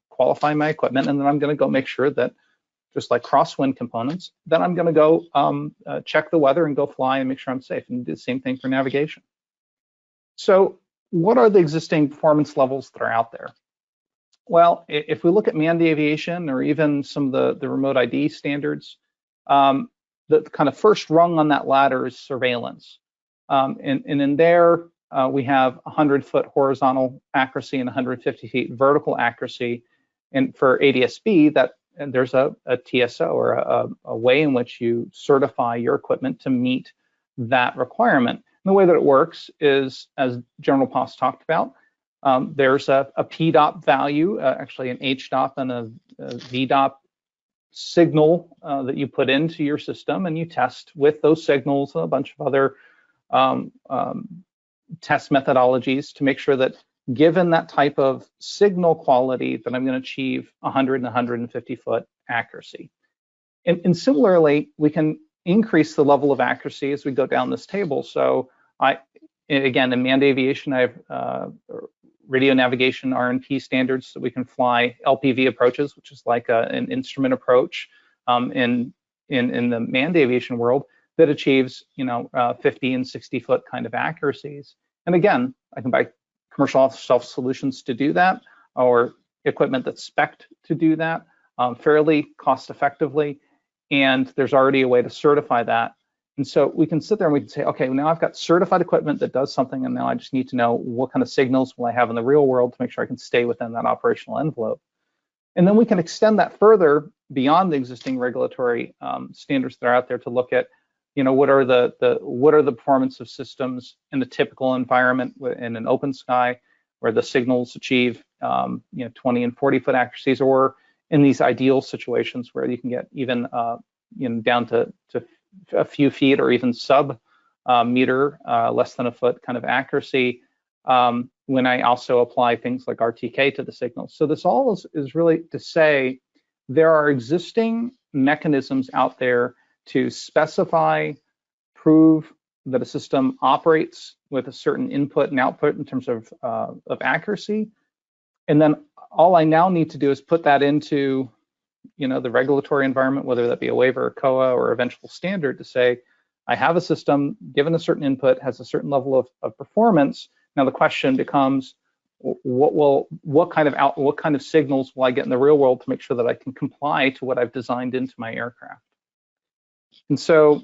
qualify my equipment, and then I'm going to go make sure that, just like crosswind components, then I'm going to go check the weather and go fly and make sure I'm safe, and do the same thing for navigation. So what are the existing performance levels that are out there? Well, if we look at manned aviation or even some of the remote ID standards, the kind of first rung on that ladder is surveillance. And in there, we have 100-foot horizontal accuracy and 150 feet vertical accuracy. And for ADS-B, there's a TSO, or a way in which you certify your equipment to meet that requirement. And the way that it works is, as General Poss talked about, there's a PDOP value, actually an HDOP and a VDOP signal that you put into your system, and you test with those signals and a bunch of other test methodologies to make sure that given that type of signal quality that I'm going to achieve 100 and 150 foot accuracy. And similarly, we can increase the level of accuracy as we go down this table. So again, in manned aviation, I have radio navigation RNP standards that we can fly LPV approaches, which is like an instrument approach in the manned aviation world that achieves 50 and 60 foot kind of accuracies. And again, I can buy commercial off-the-shelf solutions to do that, or equipment that's spec'd to do that fairly cost effectively. And there's already a way to certify that. And so we can sit there and we can say, okay, now I've got certified equipment that does something, and now I just need to know what kind of signals will I have in the real world to make sure I can stay within that operational envelope. And then we can extend that further beyond the existing regulatory standards that are out there to look at, what are the performance of systems in a typical environment in an open sky where the signals achieve 20 and 40 foot accuracies, or in these ideal situations where you can get even down to a few feet or even sub meter, less than a foot kind of accuracy, when I also apply things like RTK to the signals. So this all is really to say there are existing mechanisms out there to specify, prove that a system operates with a certain input and output in terms of accuracy. And then all I now need to do is put that into the regulatory environment, whether that be a waiver, or COA, or eventual standard, to say, I have a system given a certain input, has a certain level of performance. Now the question becomes, what kind of signals will I get in the real world to make sure that I can comply to what I've designed into my aircraft? And so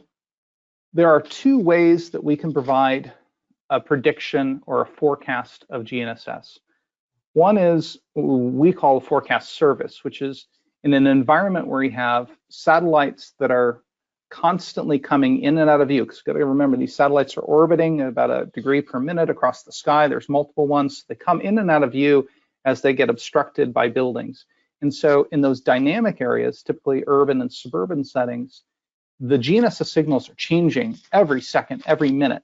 there are two ways that we can provide a prediction or a forecast of GNSS. One is we call a forecast service, which is in an environment where we have satellites that are constantly coming in and out of view. Because you've got to remember, these satellites are orbiting at about a degree per minute across the sky. There's multiple ones. They come in and out of view as they get obstructed by buildings. And so in those dynamic areas, typically urban and suburban settings, the GNSS signals are changing every second, every minute.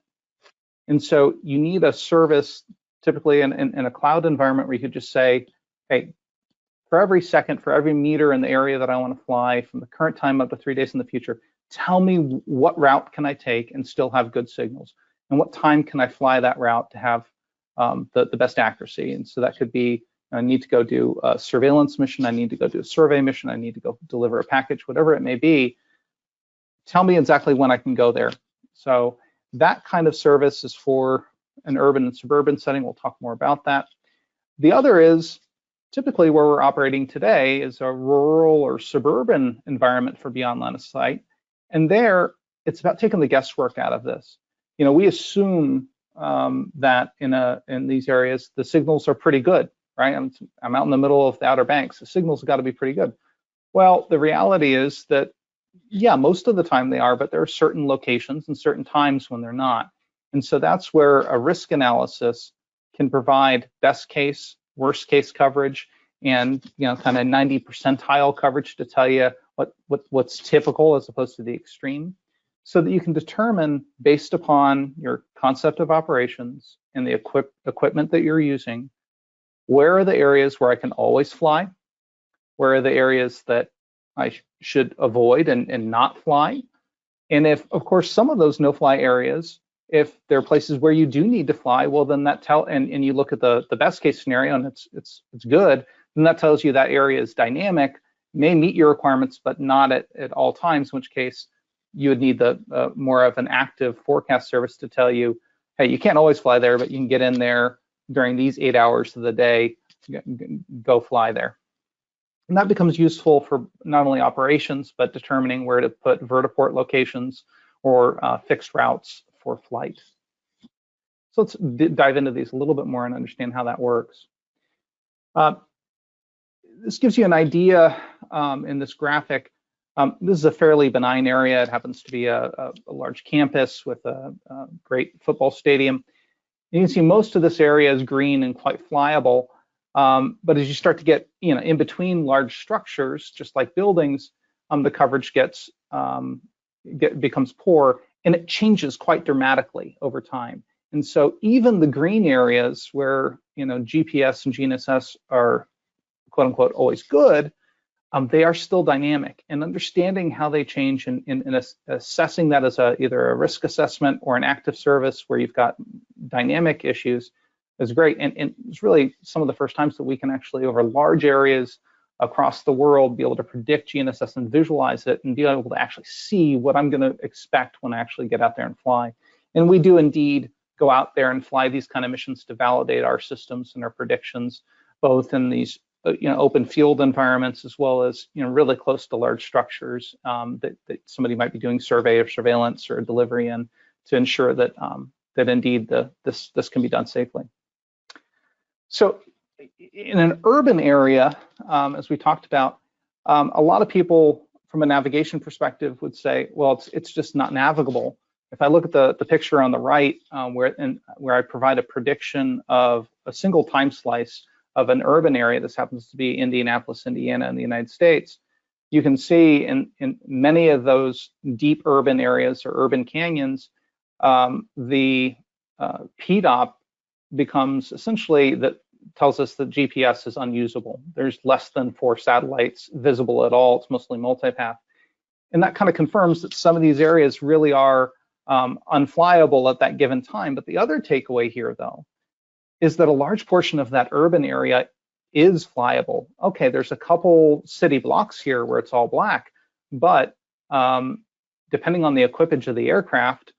And so you need a service, typically in a cloud environment, where you could just say, hey, for every second, for every meter in the area that I want to fly from the current time up to 3 days in the future, tell me what route can I take and still have good signals, and what time can I fly that route to have the best accuracy. And so that could be, I need to go do a surveillance mission, I need to go do a survey mission, I need to go deliver a package, whatever it may be. Tell me exactly when I can go there. So that kind of service is for an urban and suburban setting. We'll talk more about that. The other is typically where we're operating today is a rural or suburban environment for beyond line of sight. And there, it's about taking the guesswork out of this. We assume that in these areas, the signals are pretty good, right? I'm out in the middle of the Outer Banks. The signals have got to be pretty good. Well, the reality is that, yeah, most of the time they are, but there are certain locations and certain times when they're not. And so that's where a risk analysis can provide best case, worst case coverage, and kind of 90 percentile coverage to tell you what's typical as opposed to the extreme, so that you can determine, based upon your concept of operations and the equipment that you're using, where are the areas where I can always fly, where are the areas that I should avoid and not fly. And if, of course, some of those no-fly areas, if there are places where you do need to fly, well, then that and you look at the best case scenario and it's good, then that tells you that area is dynamic, may meet your requirements, but not at all times, in which case you would need the more of an active forecast service to tell you, hey, you can't always fly there, but you can get in there during these 8 hours of the day go fly there. And that becomes useful for not only operations, but determining where to put vertiport locations or fixed routes for flight. So let's dive into these a little bit more and understand how that works. This gives you an idea in this graphic. This is a fairly benign area. It happens to be a large campus with a great football stadium. You can see most of this area is green and quite flyable. But as you start to get, in between large structures, just like buildings, the coverage becomes poor, and it changes quite dramatically over time. And so even the green areas where GPS and GNSS are quote unquote always good, they are still dynamic. And understanding how they change and assessing that as either a risk assessment or an active service where you've got dynamic issues is great. And it's really some of the first times that we can actually, over large areas across the world, be able to predict GNSS and visualize it and be able to actually see what I'm going to expect when I actually get out there and fly. And we do indeed go out there and fly these kind of missions to validate our systems and our predictions, both in these open field environments as well as really close to large structures that somebody might be doing survey or surveillance or delivery in, to ensure that that indeed this can be done safely. So in an urban area, as we talked about, a lot of people from a navigation perspective would say, well, it's just not navigable. If I look at the picture on the right, where I provide a prediction of a single time slice of an urban area, this happens to be Indianapolis, Indiana in the United States, you can see in many of those deep urban areas or urban canyons, the PDOP becomes essentially that tells us that GPS is unusable. There's less than 4 satellites visible at all. It's mostly multipath. And that kind of confirms that some of these areas really are unflyable at that given time. But the other takeaway here, though, is that a large portion of that urban area is flyable. Okay, there's a couple city blocks here where it's all black, but depending on the equipage of the aircraft,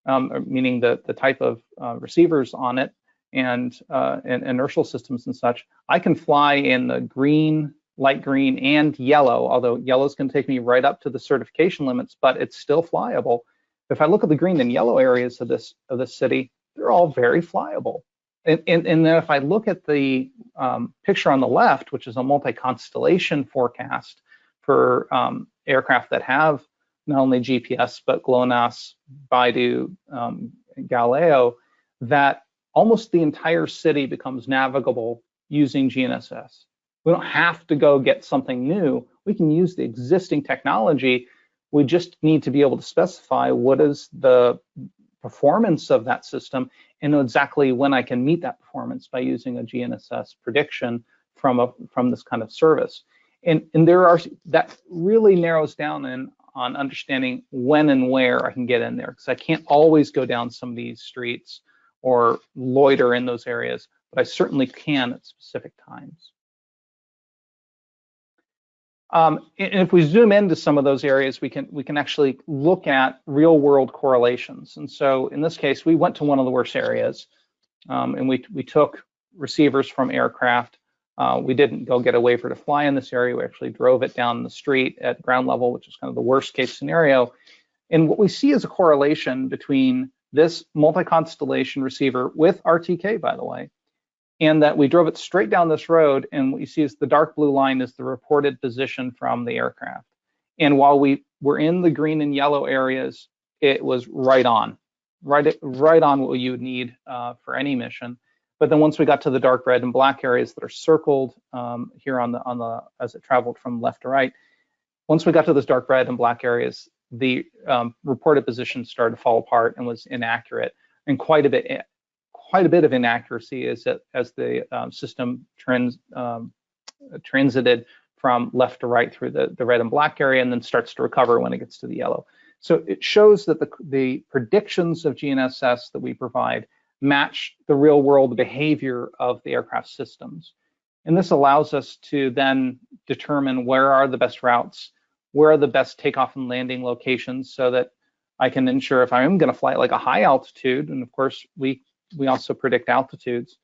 meaning the type of receivers on it and inertial systems and such, I can fly in the green, light green, and yellow, although yellow is going to take me right up to the certification limits, but it's still flyable. If I look at the green and yellow areas of this city, they're all very flyable. And then if I look at the picture on the left, which is a multi-constellation forecast for aircraft that have not only GPS, but GLONASS, Baidu, Galileo, that almost the entire city becomes navigable using GNSS. We don't have to go get something new. We can use the existing technology. We just need to be able to specify what is the performance of that system and know exactly when I can meet that performance by using a GNSS prediction from this kind of service. And that really narrows down on understanding when and where I can get in there, because I can't always go down some of these streets or loiter in those areas, but I certainly can at specific times. And if we zoom into some of those areas, we can actually look at real world correlations. And so in this case, we went to one of the worst areas, and we took receivers from aircraft. We didn't go get a waiver to fly in this area. We actually drove it down the street at ground level, which is kind of the worst case scenario. And what we see is a correlation between this multi-constellation receiver with RTK, by the way, and that we drove it straight down this road, and what you see is the dark blue line is the reported position from the aircraft. And while we were in the green and yellow areas, it was right on what you would need for any mission. But then once we got to the dark red and black areas that are circled here on the as it traveled from left to right, once we got to those dark red and black areas, the reported position started to fall apart and was inaccurate, and quite a bit of inaccuracy as the system transited from left to right through the red and black area, and then starts to recover when it gets to the yellow. So it shows that the predictions of GNSS that we provide match the real world behavior of the aircraft systems. And this allows us to then determine where are the best routes, where are the best takeoff and landing locations, so that I can ensure if I am going to fly at like a high altitude, and of course we also predict altitudes,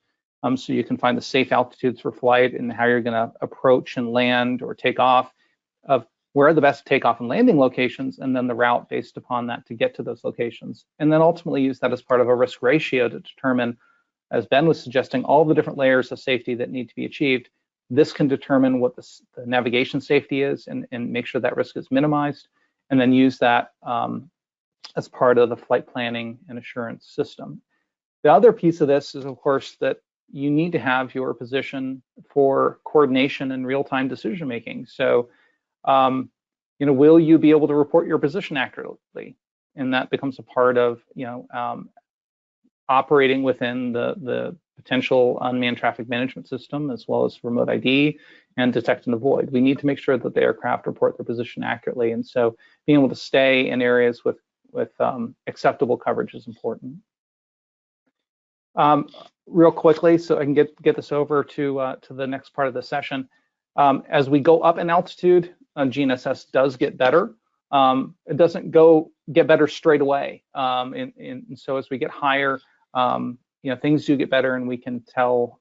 so you can find the safe altitudes for flight and how you're going to approach and land or take off, of where are the best takeoff and landing locations, and then the route based upon that to get to those locations. And then ultimately use that as part of a risk ratio to determine, as Ben was suggesting, all the different layers of safety that need to be achieved. This can determine what the navigation safety is and make sure that risk is minimized, and then use that as part of the flight planning and assurance system. The other piece of this is, of course, that you need to have your position for coordination and real-time decision making. So, will you be able to report your position accurately? And that becomes a part of, operating within the potential unmanned traffic management system, as well as remote ID and detect and avoid. We need to make sure that the aircraft report their position accurately. And so being able to stay in areas with acceptable coverage is important. Real quickly, so I can get this over to the next part of the session. As we go up in altitude, GNSS does get better. It doesn't get better straight away. And so as we get higher, things do get better, and we can tell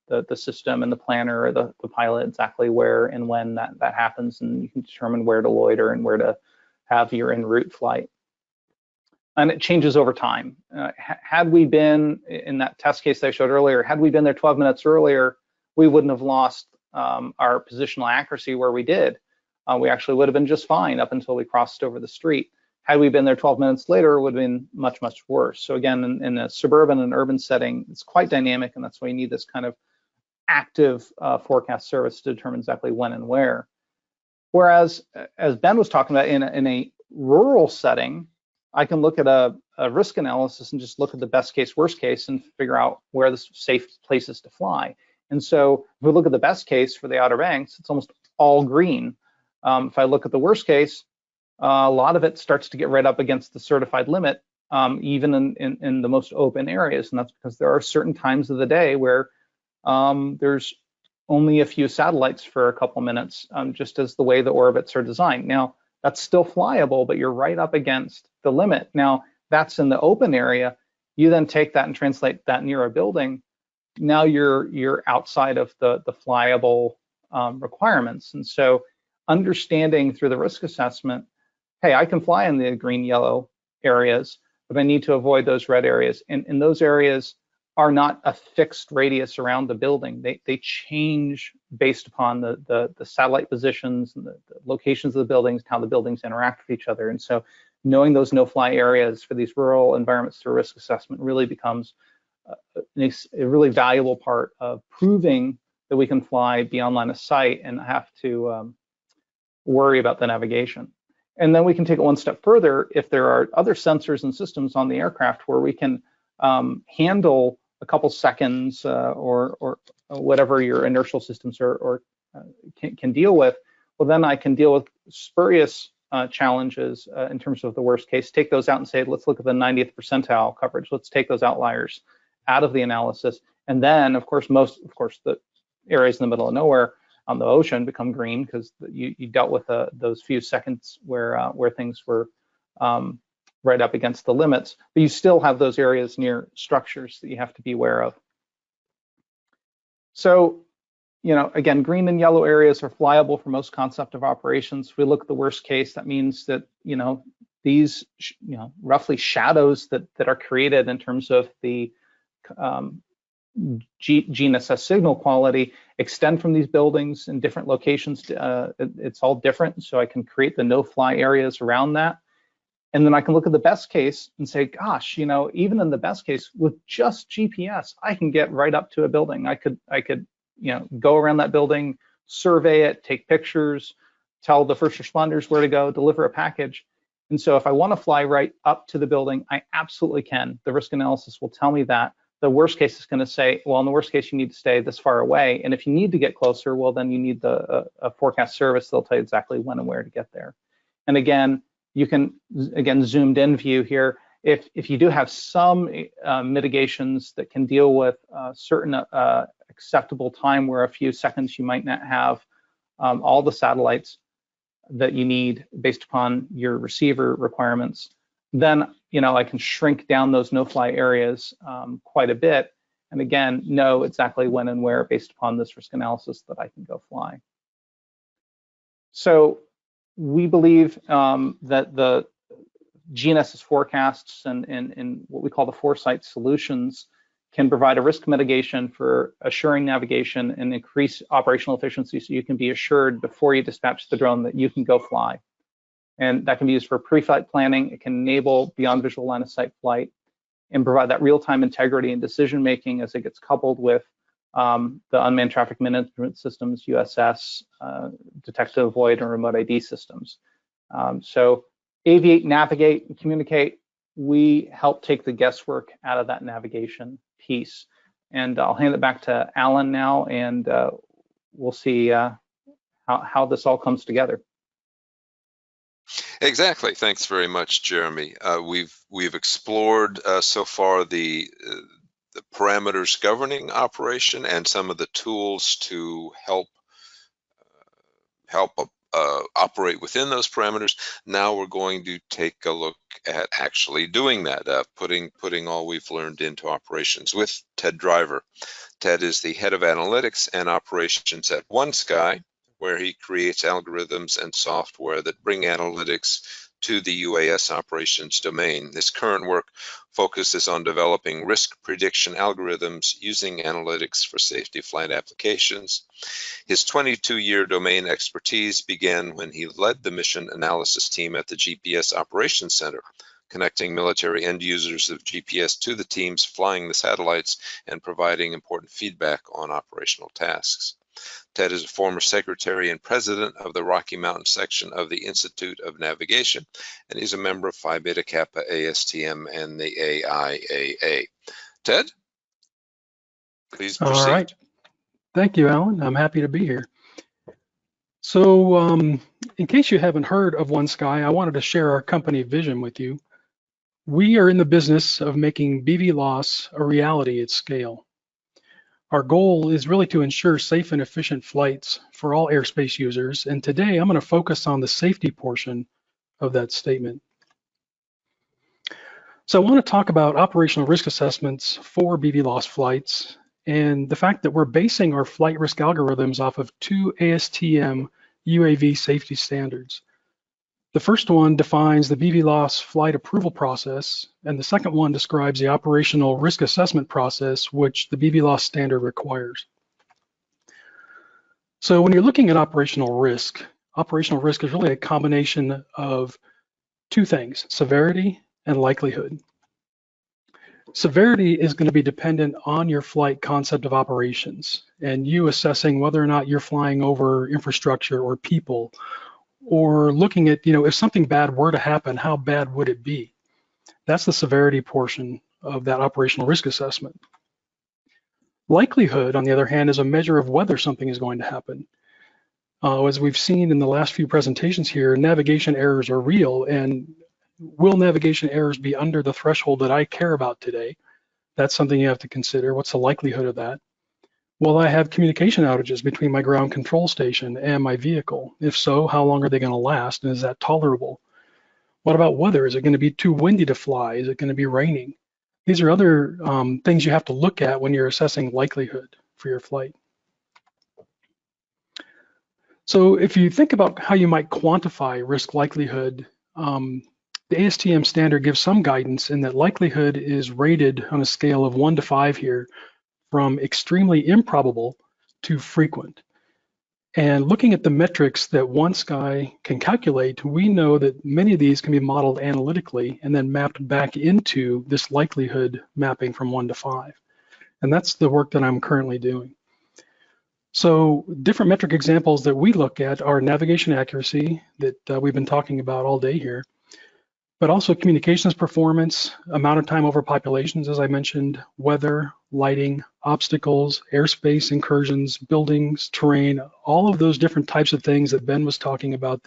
the system and the planner or the pilot exactly where and when that happens, and you can determine where to loiter and where to have your en route flight. And it changes over time. Had we been in that test case that I showed earlier, had we been there 12 minutes earlier, we wouldn't have lost our positional accuracy where we did. We actually would have been just fine up until we crossed over the street. Had we been there 12 minutes later, it would have been much, much worse. So again, in a suburban and urban setting, it's quite dynamic, and that's why you need this kind of active forecast service to determine exactly when and where. Whereas, as Ben was talking about, in a rural setting, I can look at a risk analysis and just look at the best case, worst case, and figure out where the safe places to fly. And so if we look at the best case for the Outer Banks, it's almost all green. If I look at the worst case, a lot of it starts to get right up against the certified limit, even in the most open areas. And that's because there are certain times of the day where there's only a few satellites for a couple minutes, just as the way the orbits are designed. Now, that's still flyable, but you're right up against the limit. Now, that's in the open area. You then take that and translate that near a building. Now you're outside of the flyable requirements. And so understanding through the risk assessment, hey, I can fly in the green, yellow areas, but I need to avoid those red areas. And those areas are not a fixed radius around the building. They change based upon the satellite positions and the locations of the buildings, how the buildings interact with each other. And so knowing those no-fly areas for these rural environments through risk assessment really becomes a really valuable part of proving that we can fly beyond line of sight and have to worry about the navigation. And then we can take it one step further if there are other sensors and systems on the aircraft where we can handle a couple seconds or whatever your inertial systems can deal with. Well, then I can deal with spurious challenges in terms of the worst case, take those out and say, let's look at the 90th percentile coverage. Let's take those outliers out of the analysis. And then, of course, the areas in the middle of nowhere on the ocean become green because you dealt with those few seconds where things were right up against the limits, but you still have those areas near structures that you have to be aware of. So, again, green and yellow areas are flyable for most concept of operations. If we look at the worst case, that means that, these, roughly shadows that are created in terms of the GNSS signal quality extend from these buildings in different locations. It's all different, so I can create the no-fly areas around that. And then I can look at the best case and say, gosh, even in the best case with just GPS, I can get right up to a building. I could go around that building, survey it, take pictures, tell the first responders where to go, deliver a package. And so if I want to fly right up to the building, I absolutely can. The risk analysis will tell me that. The worst case is going to say, well, in the worst case, you need to stay this far away. And if you need to get closer, well, then you need a forecast service. They'll tell you exactly when and where to get there. And again, you can, zoomed in view here, if you do have some mitigations that can deal with certain acceptable time where a few seconds you might not have all the satellites that you need based upon your receiver requirements, then I can shrink down those no-fly areas quite a bit and again, know exactly when and where based upon this risk analysis that I can go fly. So we believe that the GNSS forecasts and what we call the Foresight solutions can provide a risk mitigation for assuring navigation and increase operational efficiency, so you can be assured before you dispatch the drone that you can go fly. And that can be used for pre-flight planning. It can enable beyond visual line of sight flight and provide that real-time integrity and decision-making as it gets coupled with the unmanned traffic management systems, USS, detect to avoid, and remote ID systems. So aviate, navigate, and communicate, we help take the guesswork out of that navigation piece. And I'll hand it back to Alan now, and we'll see how this all comes together. Exactly. Thanks very much, Jeremy. We've explored so far the parameters governing operation and some of the tools to help operate within those parameters. Now we're going to take a look at actually doing that, putting all we've learned into operations with Ted Driver. Ted is the head of analytics and operations at OneSky, where he creates algorithms and software that bring analytics to the UAS operations domain. His current work focuses on developing risk prediction algorithms using analytics for safety flight applications. His 22-year domain expertise began when he led the mission analysis team at the GPS Operations Center, connecting military end users of GPS to the teams flying the satellites and providing important feedback on operational tasks. Ted is a former secretary and president of the Rocky Mountain section of the Institute of Navigation, and he's a member of Phi Beta Kappa ASTM and the AIAA. Ted, please proceed. All right. Thank you, Alan. I'm happy to be here. So in case you haven't heard of OneSky, I wanted to share our company vision with you. We are in the business of making BVLOS a reality at scale. Our goal is really to ensure safe and efficient flights for all airspace users, and today I'm going to focus on the safety portion of that statement. So I want to talk about operational risk assessments for BVLOS flights and the fact that we're basing our flight risk algorithms off of two ASTM UAV safety standards. The first one defines the BVLOS flight approval process, and the second one describes the operational risk assessment process, which the BVLOS standard requires. So when you're looking at operational risk is really a combination of two things, severity and likelihood. Severity is going to be dependent on your flight concept of operations and you assessing whether or not you're flying over infrastructure or people, or looking at, if something bad were to happen, how bad would it be? That's the severity portion of that operational risk assessment. Likelihood, on the other hand, is a measure of whether something is going to happen. As we've seen in the last few presentations here, navigation errors are real, and will navigation errors be under the threshold that I care about today? That's something you have to consider. What's the likelihood of that? Will I have communication outages between my ground control station and my vehicle? If so, how long are they going to last, and is that tolerable? What about weather? Is it going to be too windy to fly? Is it going to be raining? These are other things you have to look at when you're assessing likelihood for your flight. So if you think about how you might quantify risk likelihood, the ASTM standard gives some guidance in that likelihood is rated on a scale of 1 to 5 here, from extremely improbable to frequent. And looking at the metrics that OneSky can calculate, we know that many of these can be modeled analytically and then mapped back into this likelihood mapping from 1 to 5. And that's the work that I'm currently doing. So different metric examples that we look at are navigation accuracy that we've been talking about all day here, but also communications performance, amount of time over populations, as I mentioned, weather, lighting, obstacles, airspace incursions, buildings, terrain, all of those different types of things that Ben was talking about,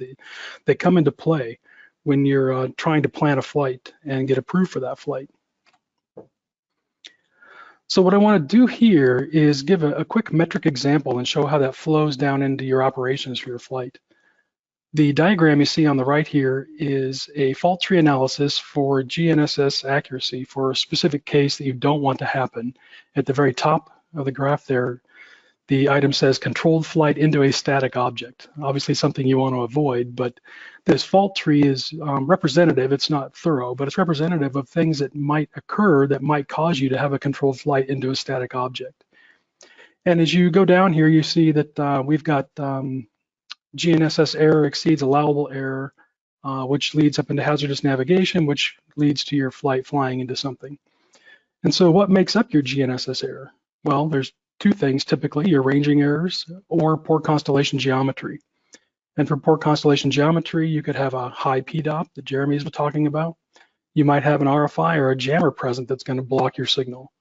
they come into play when you're trying to plan a flight and get approved for that flight. So what I want to do here is give a quick metric example and show how that flows down into your operations for your flight. The diagram you see on the right here is a fault tree analysis for GNSS accuracy for a specific case that you don't want to happen. At the very top of the graph there, the item says controlled flight into a static object. Obviously something you want to avoid, but this fault tree is representative. It's not thorough, but it's representative of things that might occur that might cause you to have a controlled flight into a static object. And as you go down here, you see that we've got GNSS error exceeds allowable error, which leads up into hazardous navigation, which leads to your flight flying into something. And so what makes up your GNSS error? Well, there's two things typically, your ranging errors or poor constellation geometry. And for poor constellation geometry, you could have a high PDOP that Jeremy's was talking about. You might have an RFI or a jammer present that's going to block your signal.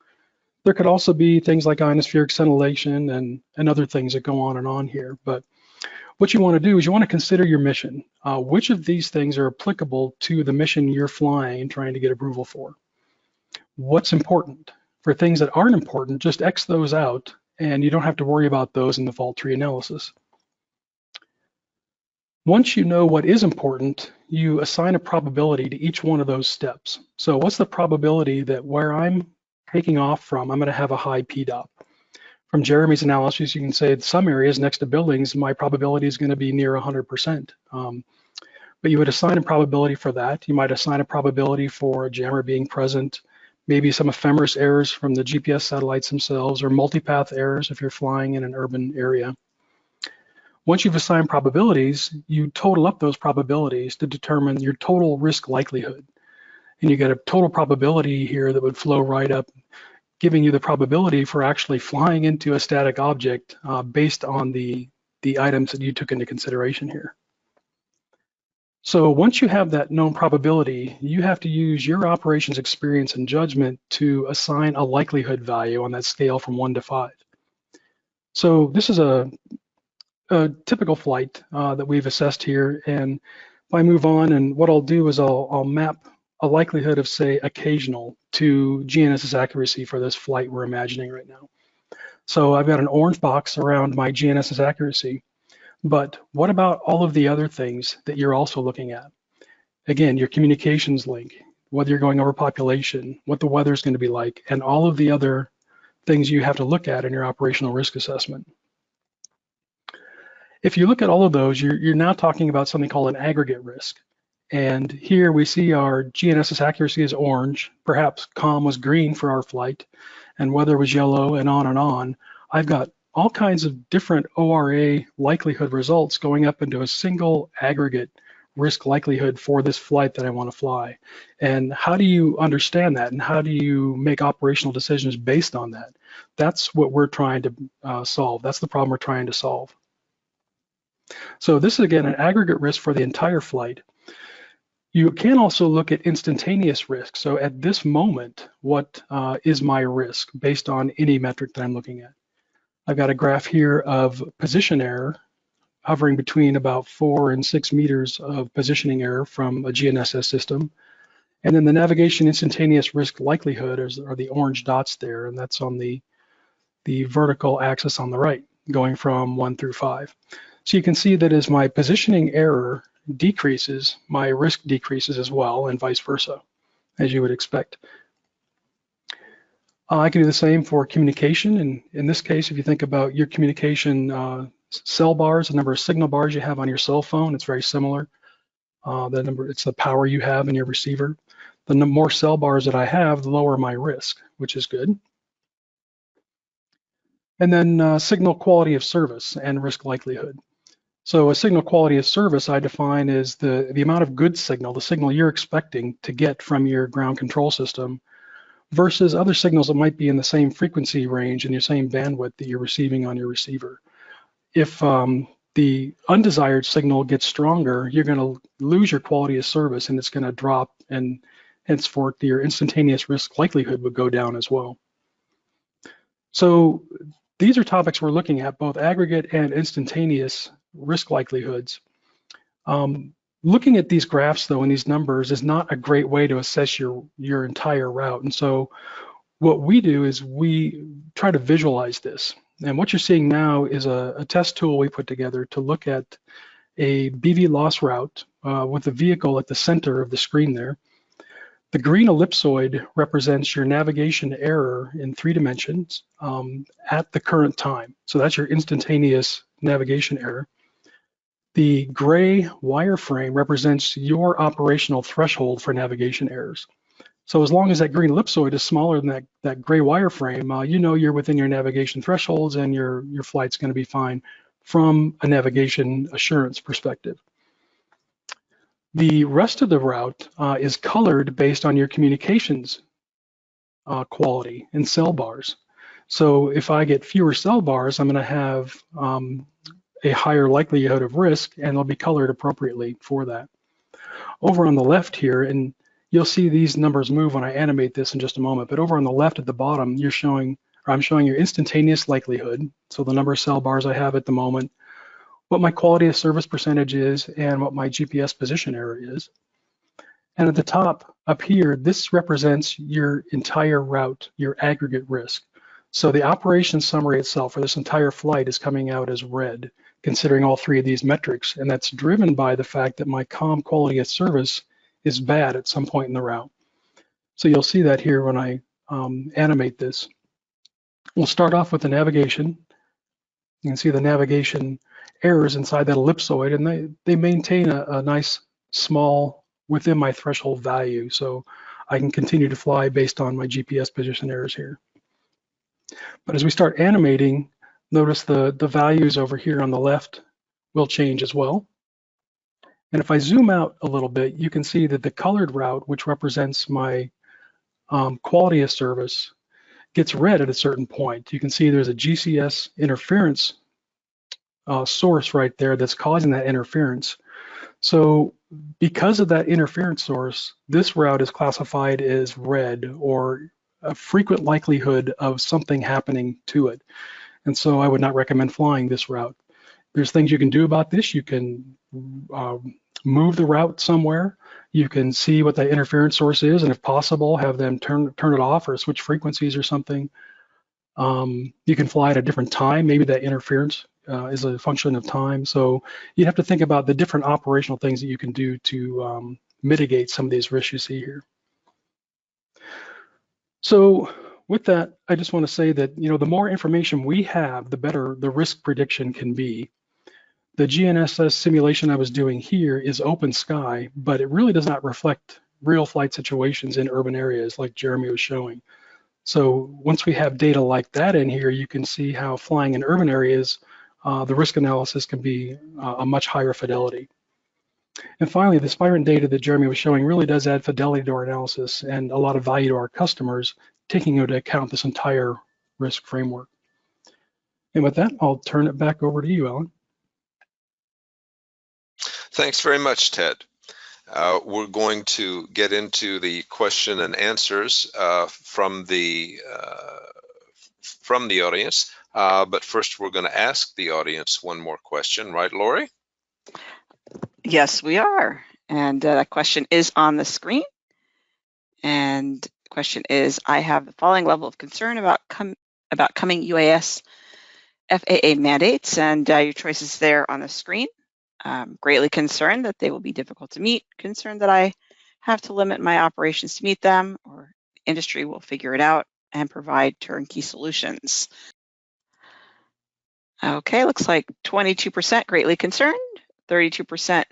There could also be things like ionospheric scintillation and other things that go on and on here. But what you want to do is you want to consider your mission. Which of these things are applicable to the mission you're flying and trying to get approval for? What's important? For things that aren't important, just X those out, and you don't have to worry about those in the fault tree analysis. Once you know what is important, you assign a probability to each one of those steps. So what's the probability that where I'm taking off from, I'm going to have a high PDOP? From Jeremy's analysis, you can say in some areas next to buildings, my probability is going to be near 100%. But you would assign a probability for that. You might assign a probability for a jammer being present, maybe some ephemeris errors from the GPS satellites themselves, or multipath errors if you're flying in an urban area. Once you've assigned probabilities, you total up those probabilities to determine your total risk likelihood. And you get a total probability here that would flow right up, giving you the probability for actually flying into a static object based on the items that you took into consideration here. So once you have that known probability, you have to use your operations experience and judgment to assign a likelihood value on that scale from 1 to 5. So this is a typical flight that we've assessed here. And if I move on, and what I'll do is I'll map a likelihood of, say, occasional to GNSS accuracy for this flight we're imagining right now. So I've got an orange box around my GNSS accuracy. But what about all of the other things that you're also looking at? Again, your communications link, whether you're going over population, what the weather is going to be like, and all of the other things you have to look at in your operational risk assessment. If you look at all of those, you're now talking about something called an aggregate risk. And here we see our GNSS accuracy is orange, perhaps COM was green for our flight, and weather was yellow, and on and on. I've got all kinds of different ORA likelihood results going up into a single aggregate risk likelihood for this flight that I want to fly. And how do you understand that? And how do you make operational decisions based on that? That's what we're trying to solve. That's the problem we're trying to solve. So this is, again, an aggregate risk for the entire flight. You can also look at instantaneous risk. So at this moment, what is my risk based on any metric that I'm looking at? I've got a graph here of position error, hovering between about 4 and 6 meters of positioning error from a GNSS system. And then the navigation instantaneous risk likelihood are the orange dots there, and that's on the vertical axis on the right, going from 1 through 5. So you can see that as my positioning error decreases, my risk decreases as well, and vice versa, as you would expect. I can do the same for communication. And in this case, if you think about your communication cell bars, the number of signal bars you have on your cell phone, it's very similar. It's the power you have in your receiver. The more cell bars that I have, the lower my risk, which is good. And then signal quality of service and risk likelihood. So a signal quality of service I define as the amount of good signal, the signal you're expecting to get from your ground control system, versus other signals that might be in the same frequency range and your same bandwidth that you're receiving on your receiver. If the undesired signal gets stronger, you're going to lose your quality of service and it's going to drop, and henceforth your instantaneous risk likelihood would go down as well. So these are topics we're looking at, both aggregate and instantaneous risk likelihoods. Looking at these graphs, though, and these numbers is not a great way to assess your entire route. And so what we do is we try to visualize this. And what you're seeing now is a test tool we put together to look at a BV loss route with the vehicle at the center of the screen there. The green ellipsoid represents your navigation error in 3 dimensions at the current time. So that's your instantaneous navigation error. The gray wireframe represents your operational threshold for navigation errors. So as long as that green ellipsoid is smaller than that gray wireframe, you know you're within your navigation thresholds and your flight's going to be fine from a navigation assurance perspective. The rest of the route is colored based on your communications quality in cell bars. So if I get fewer cell bars, I'm going to have a higher likelihood of risk, and they'll be colored appropriately for that. Over on the left here, and you'll see these numbers move when I animate this in just a moment, but over on the left at the bottom, I'm showing your instantaneous likelihood, so the number of cell bars I have at the moment, what my quality of service percentage is, and what my GPS position error is. And at the top up here, this represents your entire route, your aggregate risk. So the operation summary itself for this entire flight is coming out as red, considering all 3 of these metrics, and that's driven by the fact that my comm quality of service is bad at some point in the route. So you'll see that here when I animate this. We'll start off with the navigation. You can see the navigation errors inside that ellipsoid, and they maintain a nice small within my threshold value, so I can continue to fly based on my GPS position errors here. But as we start animating, notice the values over here on the left will change as well. And if I zoom out a little bit, you can see that the colored route, which represents my quality of service, gets red at a certain point. You can see there's a GCS interference source right there that's causing that interference. So because of that interference source, this route is classified as red, or a frequent likelihood of something happening to it. And so I would not recommend flying this route. There's things you can do about this. You can move the route somewhere. You can see what that interference source is, and if possible, have them turn it off or switch frequencies or something. You can fly at a different time. Maybe that interference is a function of time. So you have to think about the different operational things that you can do to mitigate some of these risks you see here. So with that, I just want to say that, the more information we have, the better the risk prediction can be. The GNSS simulation I was doing here is open sky, but it really does not reflect real flight situations in urban areas like Jeremy was showing. So once we have data like that in here, you can see how flying in urban areas, the risk analysis can be a much higher fidelity. And finally, the Spirent data that Jeremy was showing really does add fidelity to our analysis and a lot of value to our customers, taking into account this entire risk framework. And with that, I'll turn it back over to you, Alan. Thanks very much, Ted. We're going to get into the question and answers from the audience. But first, we're going to ask the audience one more question, right, Lori? Yes, we are. And that question is on the screen. And the question is, I have the following level of concern about coming UAS FAA mandates, and your choices there on the screen. Greatly concerned that they will be difficult to meet, concerned that I have to limit my operations to meet them, or industry will figure it out and provide turnkey solutions. Okay, looks like 22% greatly concerned, 32%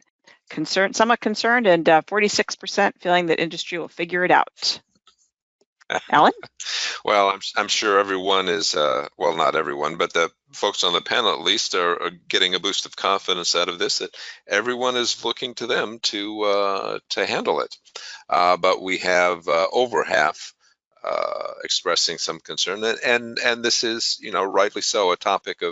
concerned, somewhat concerned, and 46% feeling that industry will figure it out. Alan? Well, I'm sure everyone is, well, not everyone, but the folks on the panel at least are getting a boost of confidence out of this, that everyone is looking to them to handle it. But we have over half expressing some concern, and this is, rightly so, a topic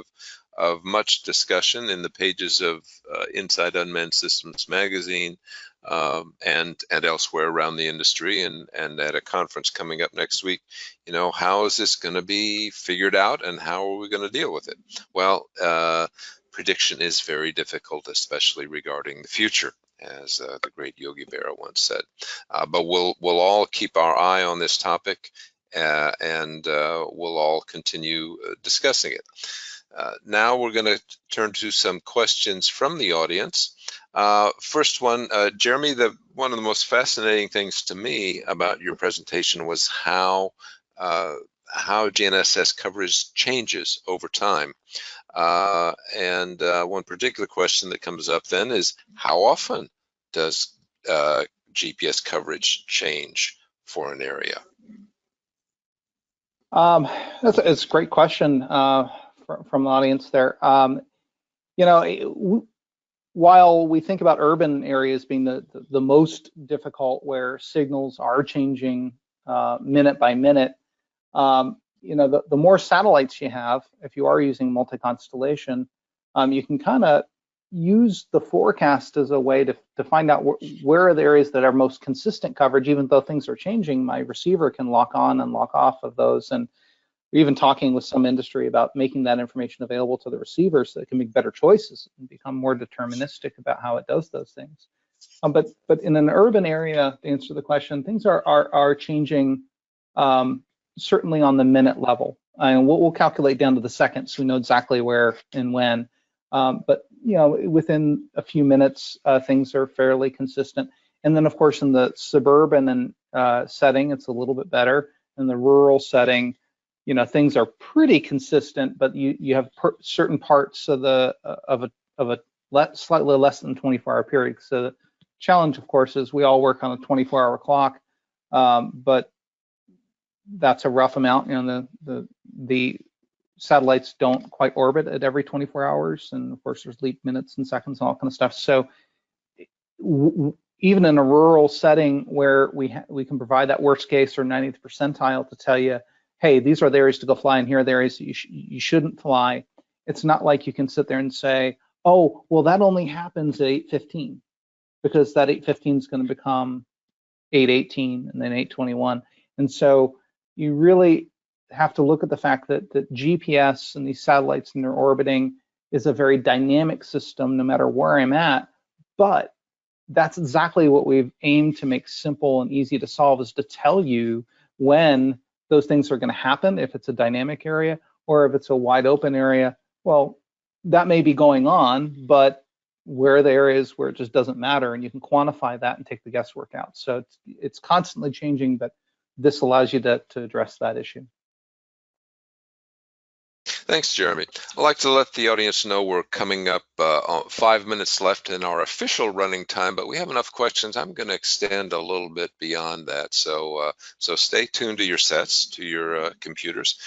of much discussion in the pages of Inside Unmanned Systems magazine, and elsewhere around the industry, and at a conference coming up next week. How is this going to be figured out, and how are we going to deal with it? Well, prediction is very difficult, especially regarding the future, as the great Yogi Berra once said. But we'll all keep our eye on this topic, and we'll all continue discussing it. Now we're going to turn to some questions from the audience. First one, Jeremy, one of the most fascinating things to me about your presentation was how GNSS coverage changes over time. One particular question that comes up then is, how often does GPS coverage change for an area? It's a great question from the audience there. You know, while we think about urban areas being the most difficult, where signals are changing minute by minute, you know, the more satellites you have, if you are using multi-constellation, you can kind of use the forecast as a way to find out where are the areas that are most consistent coverage. Even though things are changing, my receiver can lock on and lock off of those. And we're even talking with some industry about making that information available to the receiver so it can make better choices and become more deterministic about how it does those things. But in an urban area, to answer the question, things are changing certainly on the minute level. And we'll calculate down to the seconds, so we know exactly where and when. But you know, within a few minutes, things are fairly consistent. And then, of course, in the suburban setting, it's a little bit better. In the rural setting, you know, things are pretty consistent, but you have certain parts of a slightly less than 24-hour period. So the challenge, of course, is we all work on a 24-hour clock, but that's a rough amount. You know, the satellites don't quite orbit at every 24 hours, and of course there's leap minutes and seconds and all kind of stuff. So even in a rural setting where we can provide that worst case or 90th percentile to tell you, hey, these are the areas to go fly and here are the areas that you shouldn't fly, it's not like you can sit there and say, oh, well, that only happens at 8:15, because that 8:15 is going to become 8:18 and then 8:21. And so you really have to look at the fact that GPS and these satellites and their orbiting is a very dynamic system no matter where I'm at. But that's exactly what we've aimed to make simple and easy to solve, is to tell you when those things are going to happen, if it's a dynamic area, or if it's a wide open area. Well, that may be going on, but where are the areas where it just doesn't matter, and you can quantify that and take the guesswork out. So it's constantly changing, but this allows you to address that issue. Thanks, Jeremy. I'd like to let the audience know we're coming up on 5 minutes left in our official running time, but we have enough questions. I'm going to extend a little bit beyond that. So stay tuned to your sets, to your computers.